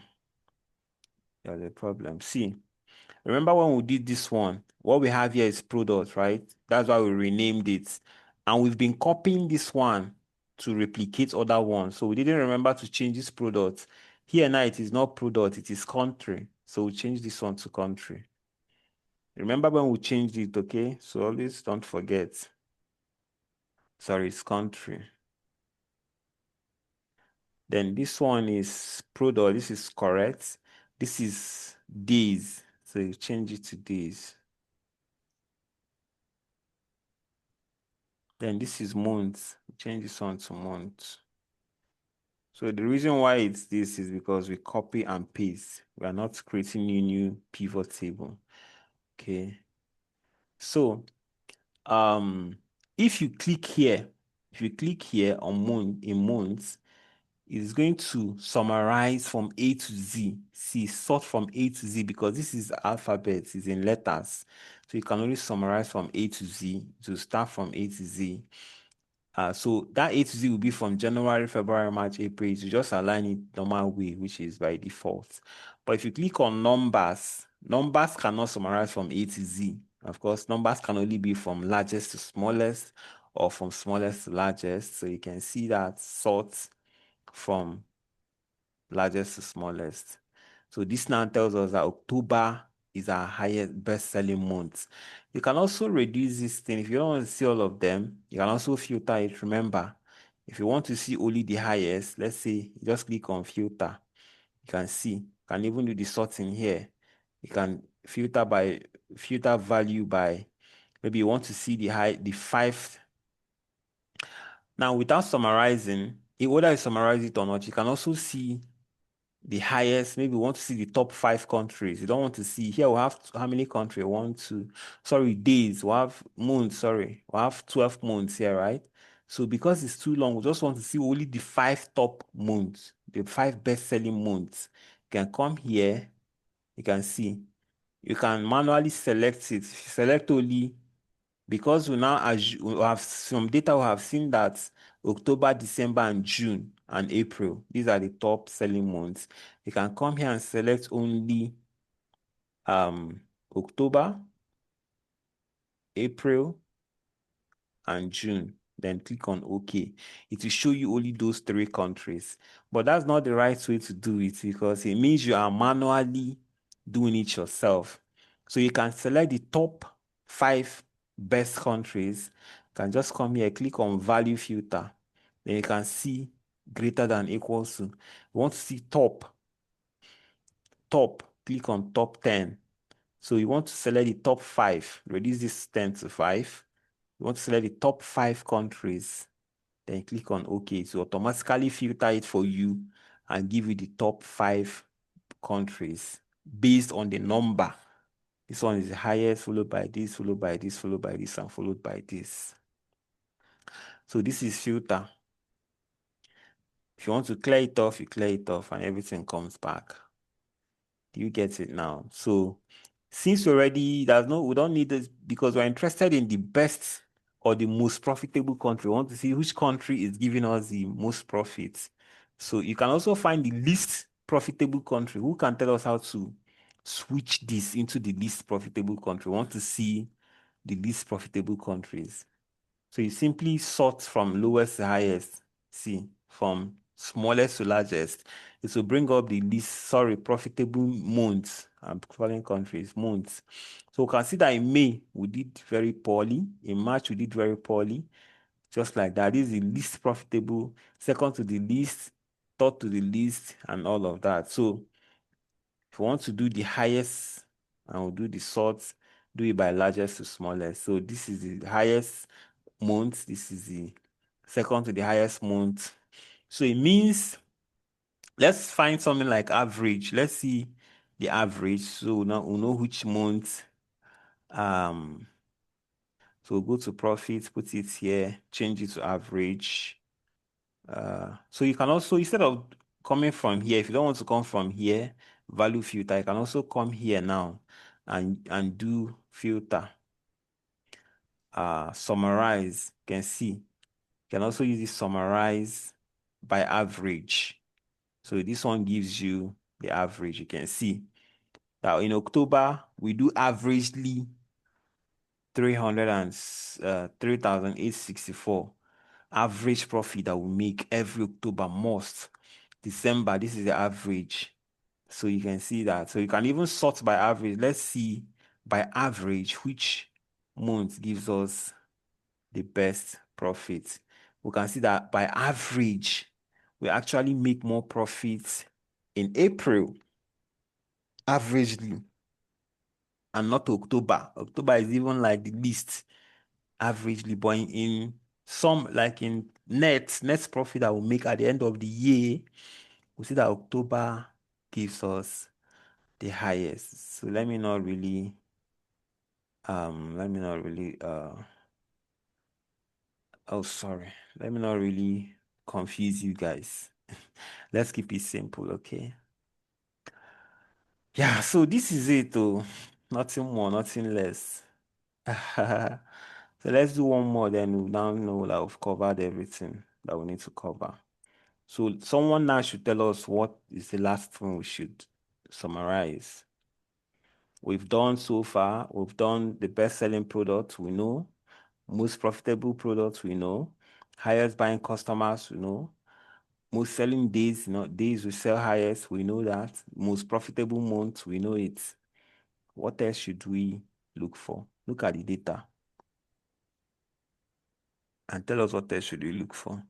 Speaker 1: there's a problem. See, remember when we did this one? What we have here is products, right? That's why we renamed it. And we've been copying this one to replicate other ones. So we didn't remember to change this product. Here now it is not product, it is country. So we change this one to country. Remember when we changed it, okay? So always don't forget. Sorry, it's country. Then this one is product. This is correct. This is days. So you change it to days. Then this is months. Change this one to months. So the reason why it's this is because we copy and paste. We are not creating new pivot table. Okay. So if you click here on months, is going to summarize from A to Z. See, sort from A to Z because this is alphabet, is in letters. So you can only summarize from A to Z, to start from A to Z. So that A to Z will be from January, February, March, April. You just align it normal way, which is by default. But if you click on numbers, numbers cannot summarize from A to Z. Of course, numbers can only be from largest to smallest or from smallest to largest. So you can see that sort from largest to smallest. So this now tells us that October is our highest best-selling month. You can also reduce this thing. If you don't want to see all of them, you can also filter it. Remember, if you want to see only the highest, let's say you just click on filter. You can see, you can even do the sorting here. You can filter value by, maybe you want to see the 5. Now, without summarizing, whether you summarize it or not, you can also see the highest. Maybe you want to see the top 5 countries. You don't want to see here. We have how many countries? Days. We have months. We have 12 months here, right? So because it's too long, we just want to see only the 5 top months, the 5 best-selling months. You can come here. You can see. You can manually select it. Select only because we have some data. We have seen that October, December, and June and April, these are the top selling months. You can come here and select only October, April, and June. Then click on OK. It will show you only those 3 countries. But that's not the right way to do it because it means you are manually doing it yourself. So you can select the top 5 best countries. You can just come here, click on value filter. Then you can see greater than equals to. You want to see top, click on top 10. So you want to select the top 5, reduce this 10 to 5. You want to select the top 5 countries, then click on OK. So automatically filter it for you and give you the top 5 countries based on the number. This one is the highest, followed by this, followed by this, followed by this, and followed by this. So this is filter. If you want to clear it off, you clear it off and everything comes back. Do you get it now? So since we don't need this because we're interested in the best or the most profitable country. We want to see which country is giving us the most profits. So you can also find the least profitable country. Who can tell us how to switch this into the least profitable country? We want to see the least profitable countries. So you simply sort from lowest to highest. See, from smallest to largest. It will bring up the least, profitable months and foreign countries, months. So we can see that in May, we did very poorly. In March, we did very poorly. Just like that. This is the least profitable, second to the least, third to the least, and all of that. So if you want to do the highest and we'll do the sort, do it by largest to smallest. So this is the highest month. This is the second to the highest month. So it means, let's find something like average. Let's see the average. So now we'll know which month. So we'll go to profit, put it here, change it to average. So you can also, instead of coming from here, if you don't want to come from here, value filter, you can also come here now and do filter. Summarize. You can see. You can also use this summarize by average. So this one gives you the average. You can see that in October, we do averagely 3,864 average profit that we make every October. Most December, this is the average. So you can see that. So you can even sort by average. Let's see by average which month gives us the best profit. We can see that by average, we actually make more profits in April, averagely, and not October. October is even like the least, averagely, but in some, like in net profit that we make at the end of the year, we see that October gives us the highest. So let me not really oh sorry, let me not really confuse you guys. Let's keep it simple, okay? Yeah, so this is it though. Nothing more, nothing less. So let's do one more, then we'll now know that we've covered everything that we need to cover. So someone now should tell us what is the last thing we should summarize. We've done so far, we've done the best-selling product, we know. Most profitable products, we know. Highest buying customers, we know. Most selling days, days we sell highest, we know that. Most profitable months, we know it. What else should we look for? Look at the data and tell us what else should we look for.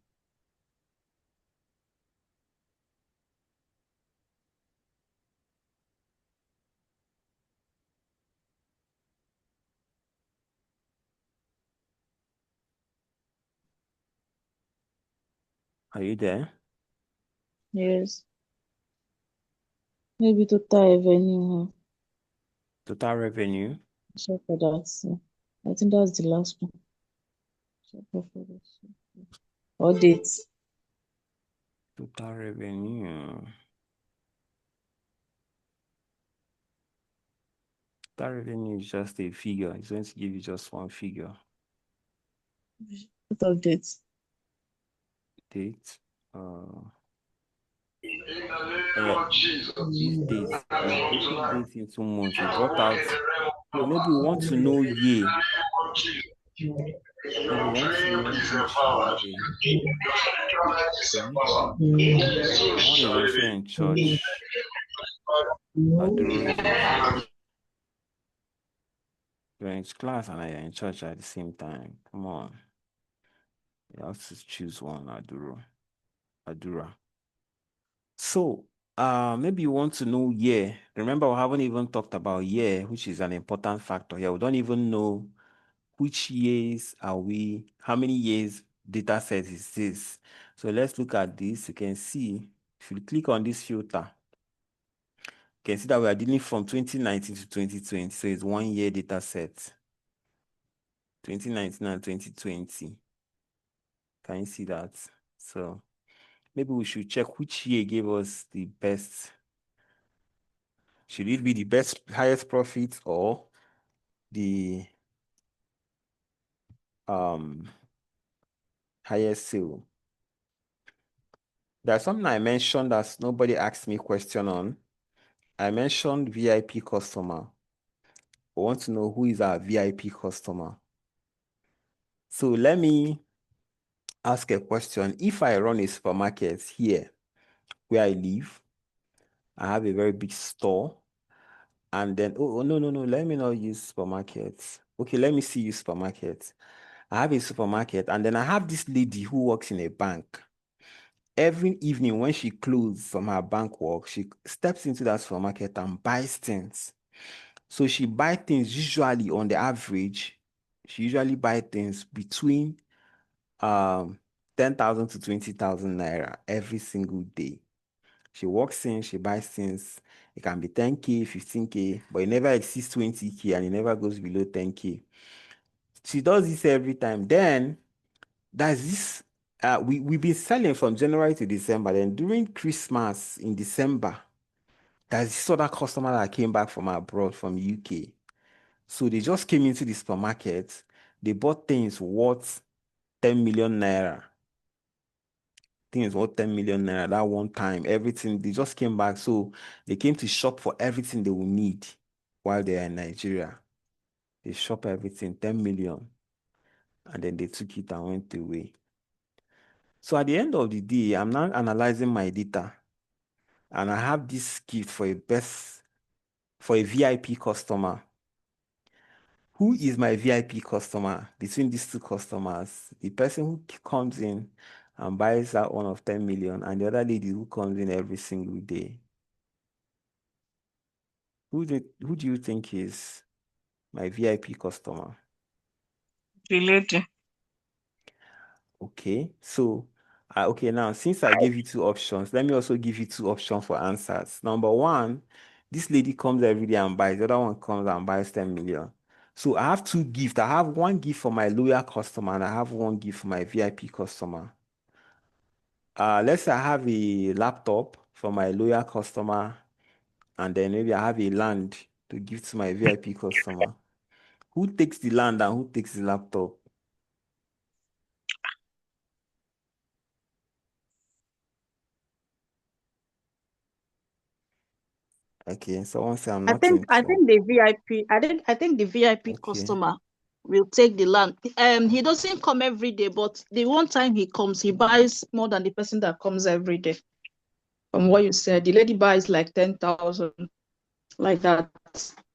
Speaker 1: Are you there?
Speaker 3: Yes. Maybe total revenue.
Speaker 1: Total revenue.
Speaker 3: Check for that. I think that's the last one. Check for that. Or dates.
Speaker 1: Total revenue. Total revenue is just a figure. It's going to give you just one figure.
Speaker 3: What of dates?
Speaker 1: Date. These dates. We've broken dates into months. We brought out. So maybe we want to know year. Maybe we want to know which year. Okay. Someone is also in church. Aduro is in church. You're in class and you're in church at the same time. Come on. You have to choose one, Adura. So, maybe you want to know year. Remember, we haven't even talked about year, which is an important factor here. We don't even know which years are we, how many years data set is this. So let's look at this. You can see, if you click on this filter, you can see that we are dealing from 2019 to 2020. So it's 1 year data set. 2019 and 2020. Can you see that? So maybe we should check which year gave us the best. Should it be the best, highest profit, or the highest sale? There's something I mentioned that nobody asked me question on. I mentioned VIP customer. I want to know who is our VIP customer. So let me ask a question. If I run a supermarket here where I live, I have a very big store, and then, no, let me not use supermarkets. Okay, let me see use supermarkets. I have a supermarket, and then I have this lady who works in a bank. Every evening when she closes from her bank work, she steps into that supermarket and buys things. So she buys things usually on the average, she usually buys things between 10,000 to 20,000 naira every single day. She walks in, she buys things. It can be 10K, 15K, but it never exceeds 20K and it never goes below 10K. She does this every time. Then there's this, we've been selling from January to December. Then during Christmas in December, there's this other customer that came back from abroad, from UK. So they just came into the supermarket. They bought things worth 10 million naira. Things worth 10 million naira that one time. Everything, they just came back. So they came to shop for everything they will need while they are in Nigeria. They shop everything, 10 million. And then they took it and went away. So at the end of the day, I'm now analyzing my data. And I have this gift for a VIP customer. Who is my VIP customer between these two customers? The person who comes in and buys that one of 10 million, and the other lady who comes in every single day. Who do you think is my VIP customer?
Speaker 3: The lady.
Speaker 1: Okay, so okay, now since I gave you two options, let me also give you two options for answers. Number one, this lady comes every day and buys, the other one comes and buys 10 million. So I have two gifts. I have one gift for my loyal customer and I have one gift for my VIP customer. Let's say I have a laptop for my loyal customer, and then maybe I have a land to give to my VIP customer. Who takes the land and who takes the laptop? Okay, someone say I'm
Speaker 5: I
Speaker 1: not
Speaker 5: think I
Speaker 1: thinking.
Speaker 5: think the VIP I think the VIP
Speaker 1: Okay.
Speaker 5: customer will take the land. He doesn't come every day, but the one time he comes, he buys more than the person that comes every day. From what you said, the lady buys like 10,000, like that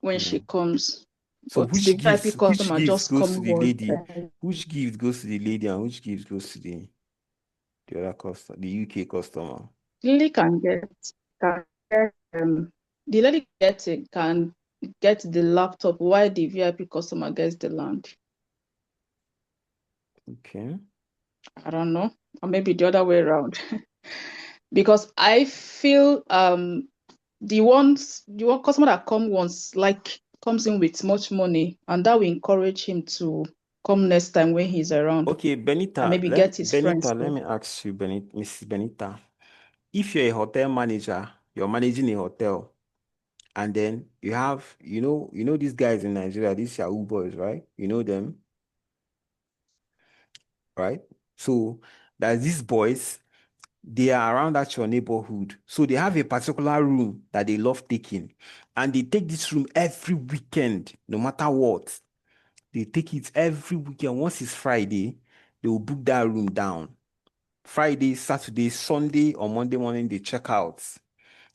Speaker 5: when she comes.
Speaker 1: So
Speaker 5: But the VIP
Speaker 1: which
Speaker 5: customer
Speaker 1: gift
Speaker 5: just
Speaker 1: goes to
Speaker 5: come
Speaker 1: the
Speaker 5: once.
Speaker 1: lady? Which gift goes to the lady and which gift goes to the other customer, the UK customer?
Speaker 5: Lily can get the lady can get the laptop while the VIP customer gets the land.
Speaker 1: Okay.
Speaker 5: I don't know, or maybe the other way around. Because I feel the one customer that comes in with much money, and that will encourage him to come next time when he's around.
Speaker 1: Okay, Benita,
Speaker 5: And maybe get his friends.
Speaker 1: let me ask you, Mrs. Benita. If you're a hotel manager, you're managing a hotel, and then you have, these guys in Nigeria, these Yahoo boys, right? You know them, right? So there's these boys, they are around at your neighborhood. So they have a particular room that they love taking. And they take this room every weekend, no matter what. They take it every weekend. Once it's Friday, they will book that room down. Friday, Saturday, Sunday, or Monday morning, they check out.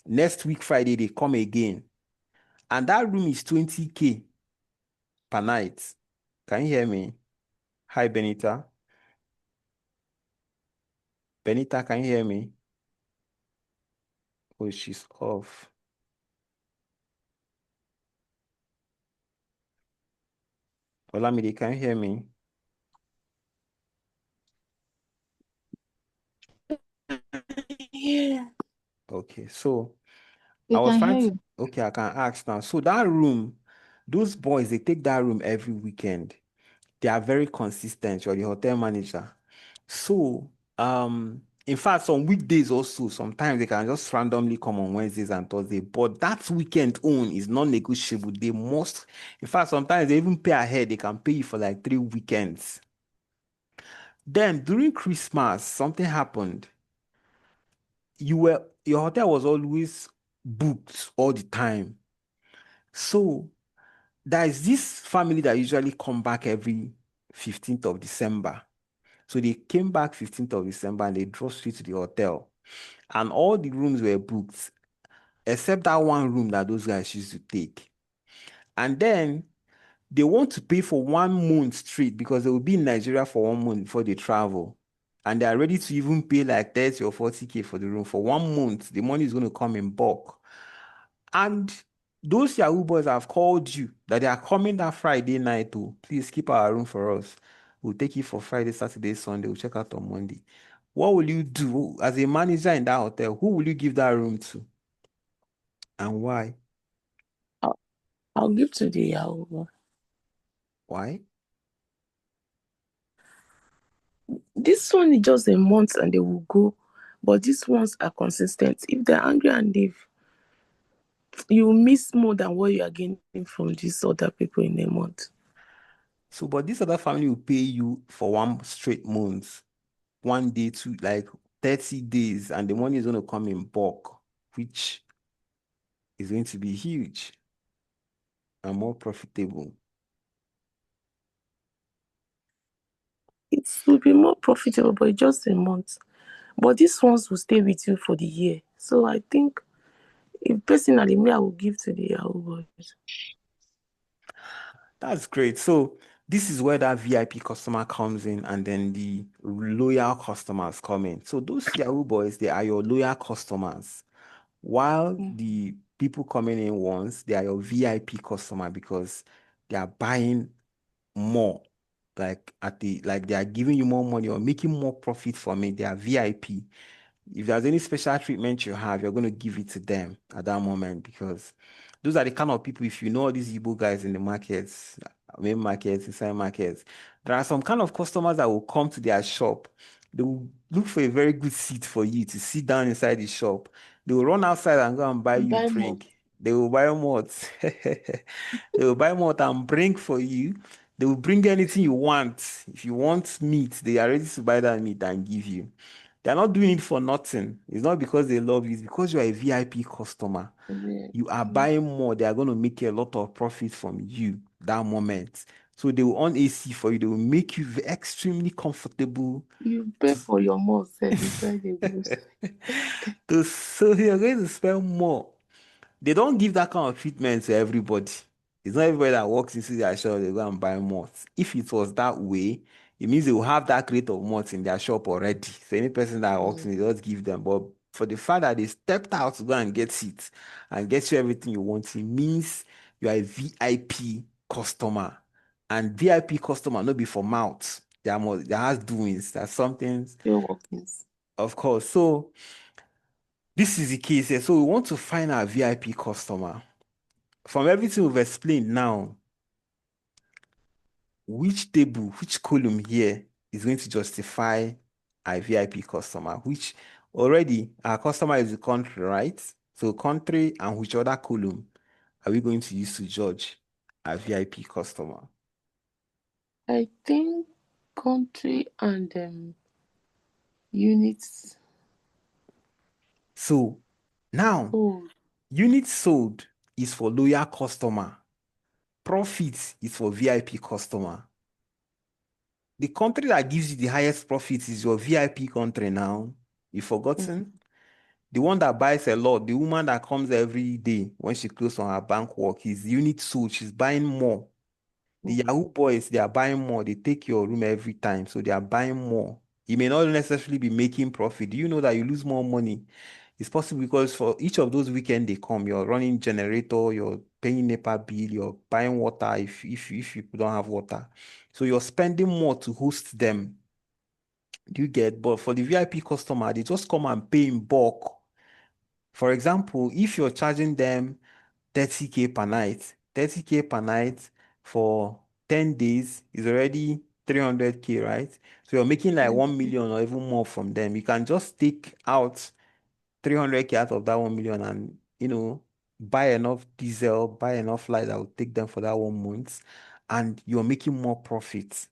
Speaker 1: Next week, Friday, they come again. And that room is 20K per night. Can you hear me? Hi, Benita. Benita, can you hear me? Oh, she's off. Olamide, can you hear me?
Speaker 2: Yeah.
Speaker 1: Okay, so
Speaker 5: We
Speaker 1: I was
Speaker 5: can
Speaker 1: trying
Speaker 5: hear
Speaker 1: to,
Speaker 5: you.
Speaker 1: okay, I can ask now. So that room, those boys, they take that room every weekend. They are very consistent. You're the hotel manager. So, in fact, some weekdays also, sometimes they can just randomly come on Wednesdays and Thursdays, but that weekend own is non-negotiable. They must, in fact, sometimes they even pay ahead. They can pay you for like 3 weekends. Then during Christmas, something happened. Your hotel was always booked all the time. So there is this family that usually come back every 15th of December. So they came back 15th of December and they drove straight to the hotel. And all the rooms were booked, except that one room that those guys used to take. And then they want to pay for 1 month straight because they will be in Nigeria for 1 month before they travel. And they are ready to even pay like 30 or 40K for the room. For 1 month, the money is going to come in bulk. And those Yahoo boys have called you that they are coming that Friday night to please keep our room for us. We'll take it for Friday, Saturday, Sunday. We'll check out on Monday. What will you do as a manager in that hotel? Who will you give that room to? And why?
Speaker 2: I'll give to the Yahoo boy.
Speaker 1: Why?
Speaker 2: This one is just a month and they will go, but these ones are consistent. If they're angry and leave, you miss more than what you are getting from these other people in a month.
Speaker 1: So, but this other family will pay you for 1 straight month, 1 day to like 30 days, and the money is going to come in bulk, which is going to be huge and more profitable.
Speaker 2: It will be more profitable, but it's just a month. But these ones will stay with you for the year. So I think, if personally me, I will give to the Yahoo boys.
Speaker 1: That's great. So this is where that VIP customer comes in, and then the loyal customers come in. So those Yahoo boys, they are your loyal customers, while the people coming in once, they are your VIP customer because they are buying more. Like they are giving you more money or making more profit from it. They are VIP. If there's any special treatment you have, you're going to give it to them at that moment, because those are the kind of people, if you know all these Igbo guys in the markets, main markets, inside markets, there are some kind of customers that will come to their shop. They will look for a very good seat for you to sit down inside the shop. They will run outside and go and buy you
Speaker 2: Buy
Speaker 1: drink.
Speaker 2: more.
Speaker 1: They will buy more. They will buy more and bring for you. They will bring anything you want. If you want meat, they are ready to buy that meat and give you. They're not doing it for nothing. It's not because they love you. It's because you're a VIP customer.
Speaker 2: Yeah.
Speaker 1: You are buying more. They are going to make a lot of profit from you that moment. So they will on AC for you. They will make you extremely comfortable.
Speaker 2: You pay for your more self inside the booth.
Speaker 1: So you're going to spend more. They don't give that kind of treatment to everybody. It's not everybody that walks into their shop, they go and buy moths. If it was that way, it means they will have that crate of moths in their shop already. So any person that walks in, they just give them. But for the fact that they stepped out to go and get it and get you everything you want, it means you are a VIP customer. And VIP customer, not be for mouth. There has doings. There's something,
Speaker 2: Still working.
Speaker 1: of course. So this is the case here. So we want to find our VIP customer. From everything we've explained now, which table, which column here is going to justify our VIP customer? Which already our customer is the country, right? So country, and which other column are we going to use to judge our VIP customer?
Speaker 2: I think country and units
Speaker 1: So now,
Speaker 2: sold.
Speaker 1: units sold is for loyal customer. Profit is for VIP customer. The country that gives you the highest profit is your VIP country now. You've forgotten? The one that buys a lot, the woman that comes every day when she closes on her bank work, is unit sold. She's buying more. The Yahoo boys, they are buying more. They take your room every time, so they are buying more. You may not necessarily be making profit. Do you know that you lose more money? It's possible because for each of those weekends they come, you're running generator, you're paying NEPA bill, you're buying water if you don't have water. So you're spending more to host them. Do you get? But for the VIP customer, they just come and pay in bulk. For example, if you're charging them 30K per night, 30K per night for 10 days is already 300K, right? So you're making like 1 million or even more from them. You can just take out 300K out of that 1 million and, buy enough diesel, buy enough light that will take them for that 1 month, and you're making more profits.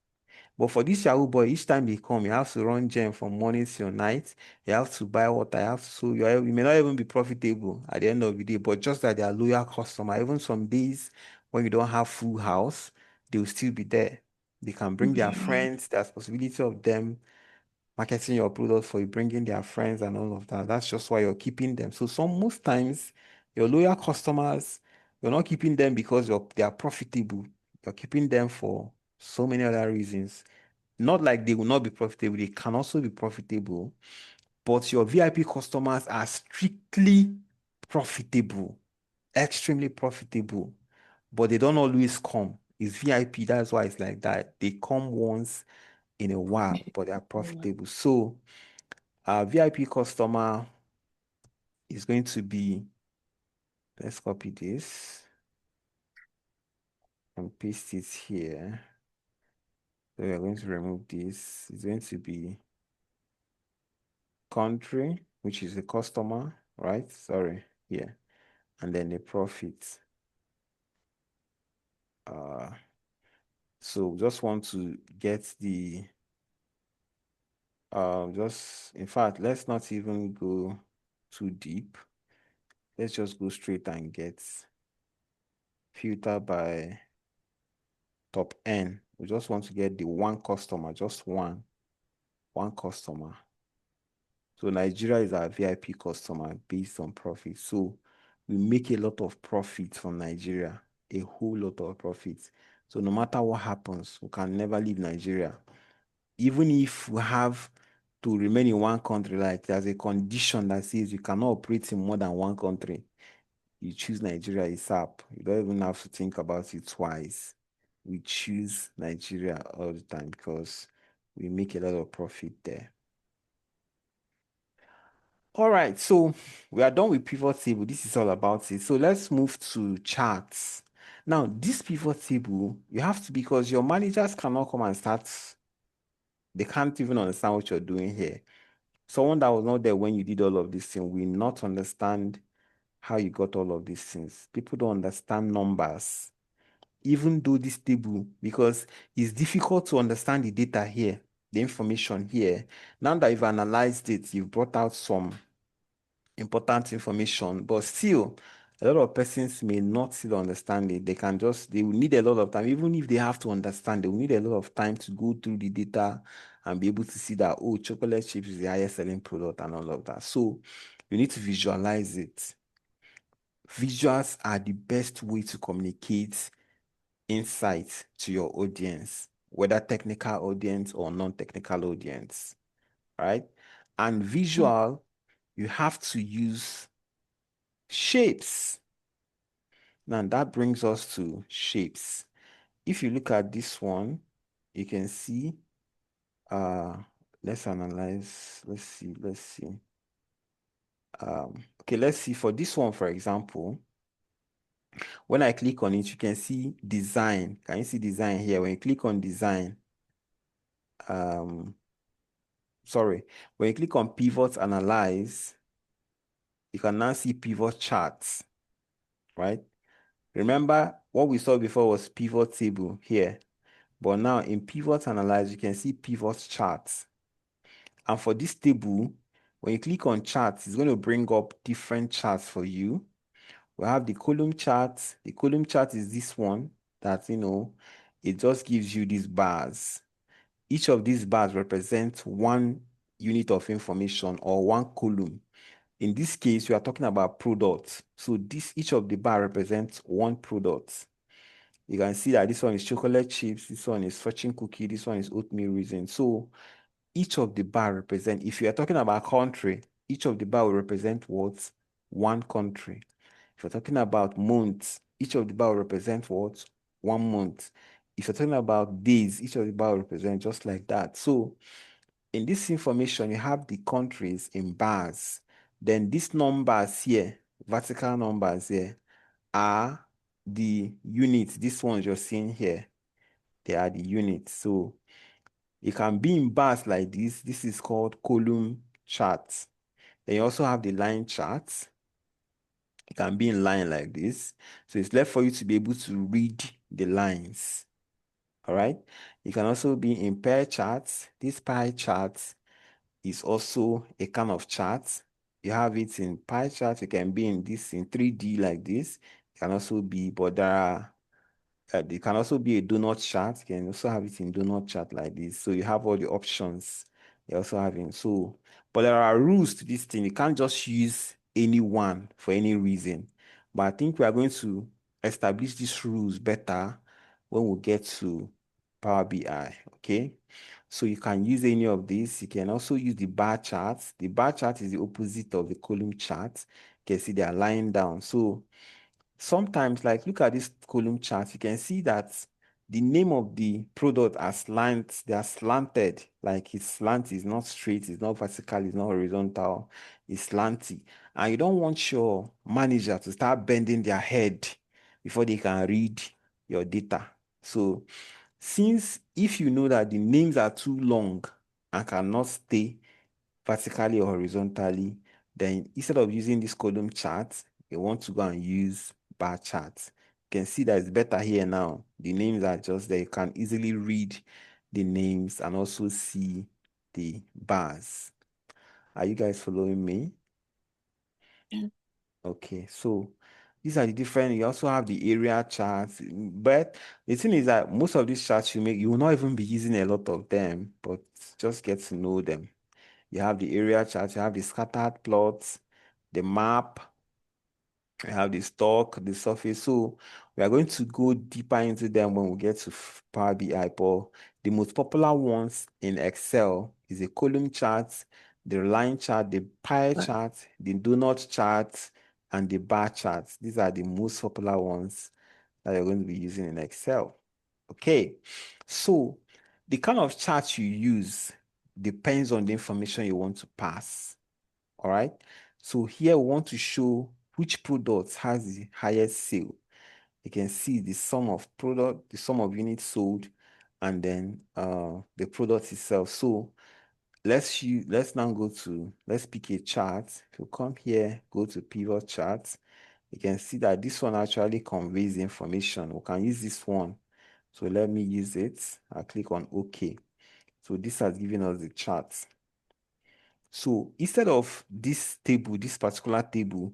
Speaker 1: But for this Yahoo boy, each time they come, you have to run gem from morning till night. You have to buy water. So you may not even be profitable at the end of the day, but just that they are loyal customer. Even some days when you don't have full house, they will still be there. They can bring their friends. There's possibility of them marketing your product for you, bringing their friends and all of that. That's just why you're keeping them. So most times, your loyal customers, you're not keeping them because they are profitable. You're keeping them for so many other reasons. Not like they will not be profitable. They can also be profitable. But your VIP customers are strictly profitable, extremely profitable. But they don't always come. It's VIP. That's why it's like that. They come once in a while, but they are profitable. So our VIP customer is going to be, let's copy this and paste it here. So we are going to remove this. It's going to be country, which is the customer, right? Sorry, here. And then the profit. So just want to get the, in fact, let's not even go too deep. Let's just go straight and get filter by top N. We just want to get the one customer, just one customer. So Nigeria is our VIP customer based on profit. So we make a lot of profit from Nigeria, a whole lot of profits. So no matter what happens, we can never leave Nigeria. Even if we have to remain in one country, like there's a condition that says you cannot operate in more than one country, you choose Nigeria ASAP. You don't even have to think about it twice. We choose Nigeria all the time because we make a lot of profit there. All right, so we are done with pivot table. This is all about it. So let's move to charts. Now, this pivot table, you have to, because your managers cannot come and start. They can't even understand what you're doing here. Someone that was not there when you did all of this thing will not understand how you got all of these things. People don't understand numbers, even though this table, because it's difficult to understand the data here, the information here. Now that you've analyzed it, you've brought out some important information, but still, a lot of persons may not still understand it. They will need a lot of time. Even if they have to understand, they will need a lot of time to go through the data and be able to see that, oh, chocolate chips is the highest selling product and all of that. So you need to visualize it. Visuals are the best way to communicate insight to your audience, whether technical audience or non-technical audience, right? And visual, you have to use shapes. Now that brings us to shapes. If you look at this one, you can see, let's analyze, let's see. Okay, let's see for this one, for example, when I click on it, you can see design. Can you see design here? When you click on design, sorry, when you click on pivot analyze, you can now see pivot charts, right? Remember what we saw before was pivot table here, but now in pivot analyze, you can see pivot charts. And for this table, when you click on charts, it's going to bring up different charts for you. We have the column chart. The column chart is this one that, it just gives you these bars. Each of these bars represents one unit of information or one column. In this case, we are talking about products. So each of the bar represents one product. You can see that this one is chocolate chips, this one is fortune cookie, this one is oatmeal raisin. So each of the bar represent, if you are talking about country, each of the bar will represent what? One country. If you're talking about months, each of the bar will represent what? 1 month. If you're talking about days, each of the bar will represent just like that. So in this information, you have the countries in bars. Then these numbers here, vertical numbers here, are the units. These ones you're seeing here, they are the units. So it can be in bars like this. This is called column charts. Then you also have the line charts. It can be in line like this. So it's left for you to be able to read the lines. All right. You can also be in pair charts. This pie chart is also a kind of chart. You have it in pie chart. You can be in 3D like this. It can also be, but there are It can also be a donut chart. You can also have it in donut chart like this. So you have all the options you're also having. So, but there are rules to this thing. You can't just use any one for any reason. But I think we are going to establish these rules better when we get to Power BI. Okay. So you can use any of these. You can also use the bar chart. The bar chart is the opposite of the column chart. You can see they are lying down. So sometimes, like, look at this column chart, you can see that the name of the product are they are slanted, like it's slant, it's not straight, it's not vertical, it's not horizontal, it's slanty. And you don't want your manager to start bending their head before they can read your data. So since if you know that the names are too long and cannot stay vertically or horizontally, then instead of using this column chart, you want to go and use bar charts. You can see that it's better here now. The names are just there. You can easily read the names and also see the bars. Are you guys following me?
Speaker 2: Yeah.
Speaker 1: Okay, so these are the different, you also have the area charts, but the thing is that most of these charts you will not even be using a lot of them, but just get to know them. You have the area chart, you have the scattered plots, the map, you have the stock, the surface. So we are going to go deeper into them when we get to Power BI. But the most popular ones in Excel is the column chart, the line chart, the pie chart, the donut chart, and the bar chart. These are the most popular ones that you're going to be using in Excel. Okay, so the kind of chart you use depends on the information you want to pass. All right. So here we want to show which product has the highest sale. You can see the sum of product, the sum of units sold, and then the product itself. So let's now let's pick a chart. If you come here, go to pivot charts, you can see that this one actually conveys the information. We can use this one. So let me use it. I'll click on OK. So this has given us the chart. So instead of this table, this particular table,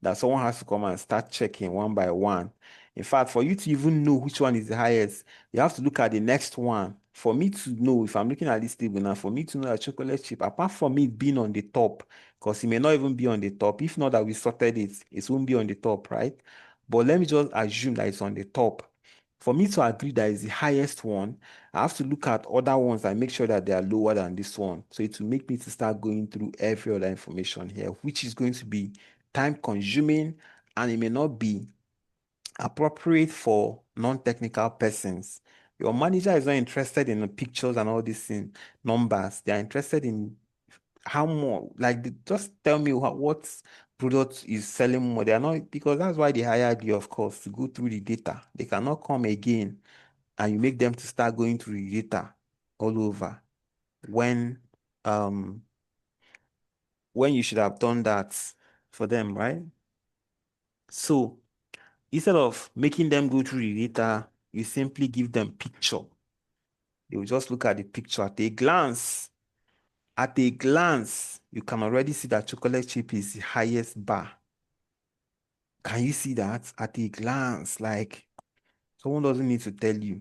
Speaker 1: that someone has to come and start checking one by one. In fact, for you to even know which one is the highest, you have to look at the next one. For me to know, if I'm looking at this table now, for me to know that chocolate chip, apart from it being on the top, because it may not even be on the top, if not that we sorted it, it won't be on the top, right? But let me just assume that it's on the top. For me to agree that it's the highest one, I have to look at other ones and make sure that they are lower than this one. So it will make me to start going through every other information here, which is going to be time consuming, and it may not be appropriate for non-technical persons. Your manager is not interested in the pictures and all these numbers. They are interested in how more, like just tell me what product is selling more. They are not, because that's why they hired you, of course, to go through the data. They cannot come again and you make them to start going through the data all over um when you should have done that for them, right? So instead of making them go through the data, you simply give them picture. They will just look at the picture at a glance. At a glance, you can already see that chocolate chip is the highest bar. Can you see that at a glance? Like, someone doesn't need to tell you.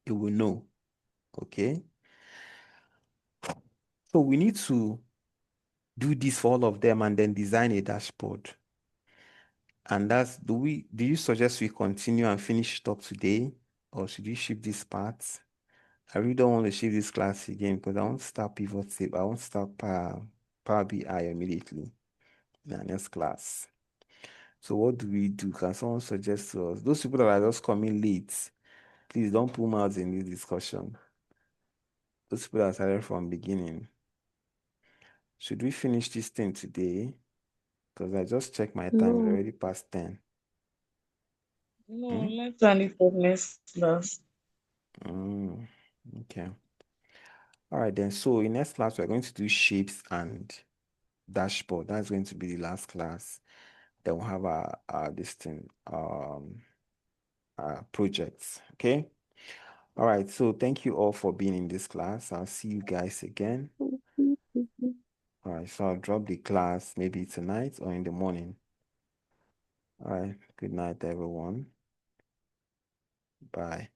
Speaker 1: You will know. Okay. So we need to do this for all of them and then design a dashboard. And do you suggest we continue and finish it up today? Or should we ship this part? I really don't want to shift this class again because I want to start pivot table. I want to start Power BI immediately in the next class. So what do we do? Can someone suggest to us? Those people that are just coming late, please don't pull mouths in this discussion. Those people that started from beginning. Should we finish this thing today? Because I just checked my time. It's
Speaker 2: No.
Speaker 1: already past 10.
Speaker 3: No,
Speaker 1: Hmm?
Speaker 3: let's turn it for next class.
Speaker 1: Okay. All right, then. So in next class, we're going to do shapes and dashboard. That's going to be the last class. Then we'll have our this thing, projects. Okay. All right. So thank you all for being in this class. I'll see you guys again. All right. So I'll drop the class maybe tonight or in the morning. All right. Good night, everyone. Bye.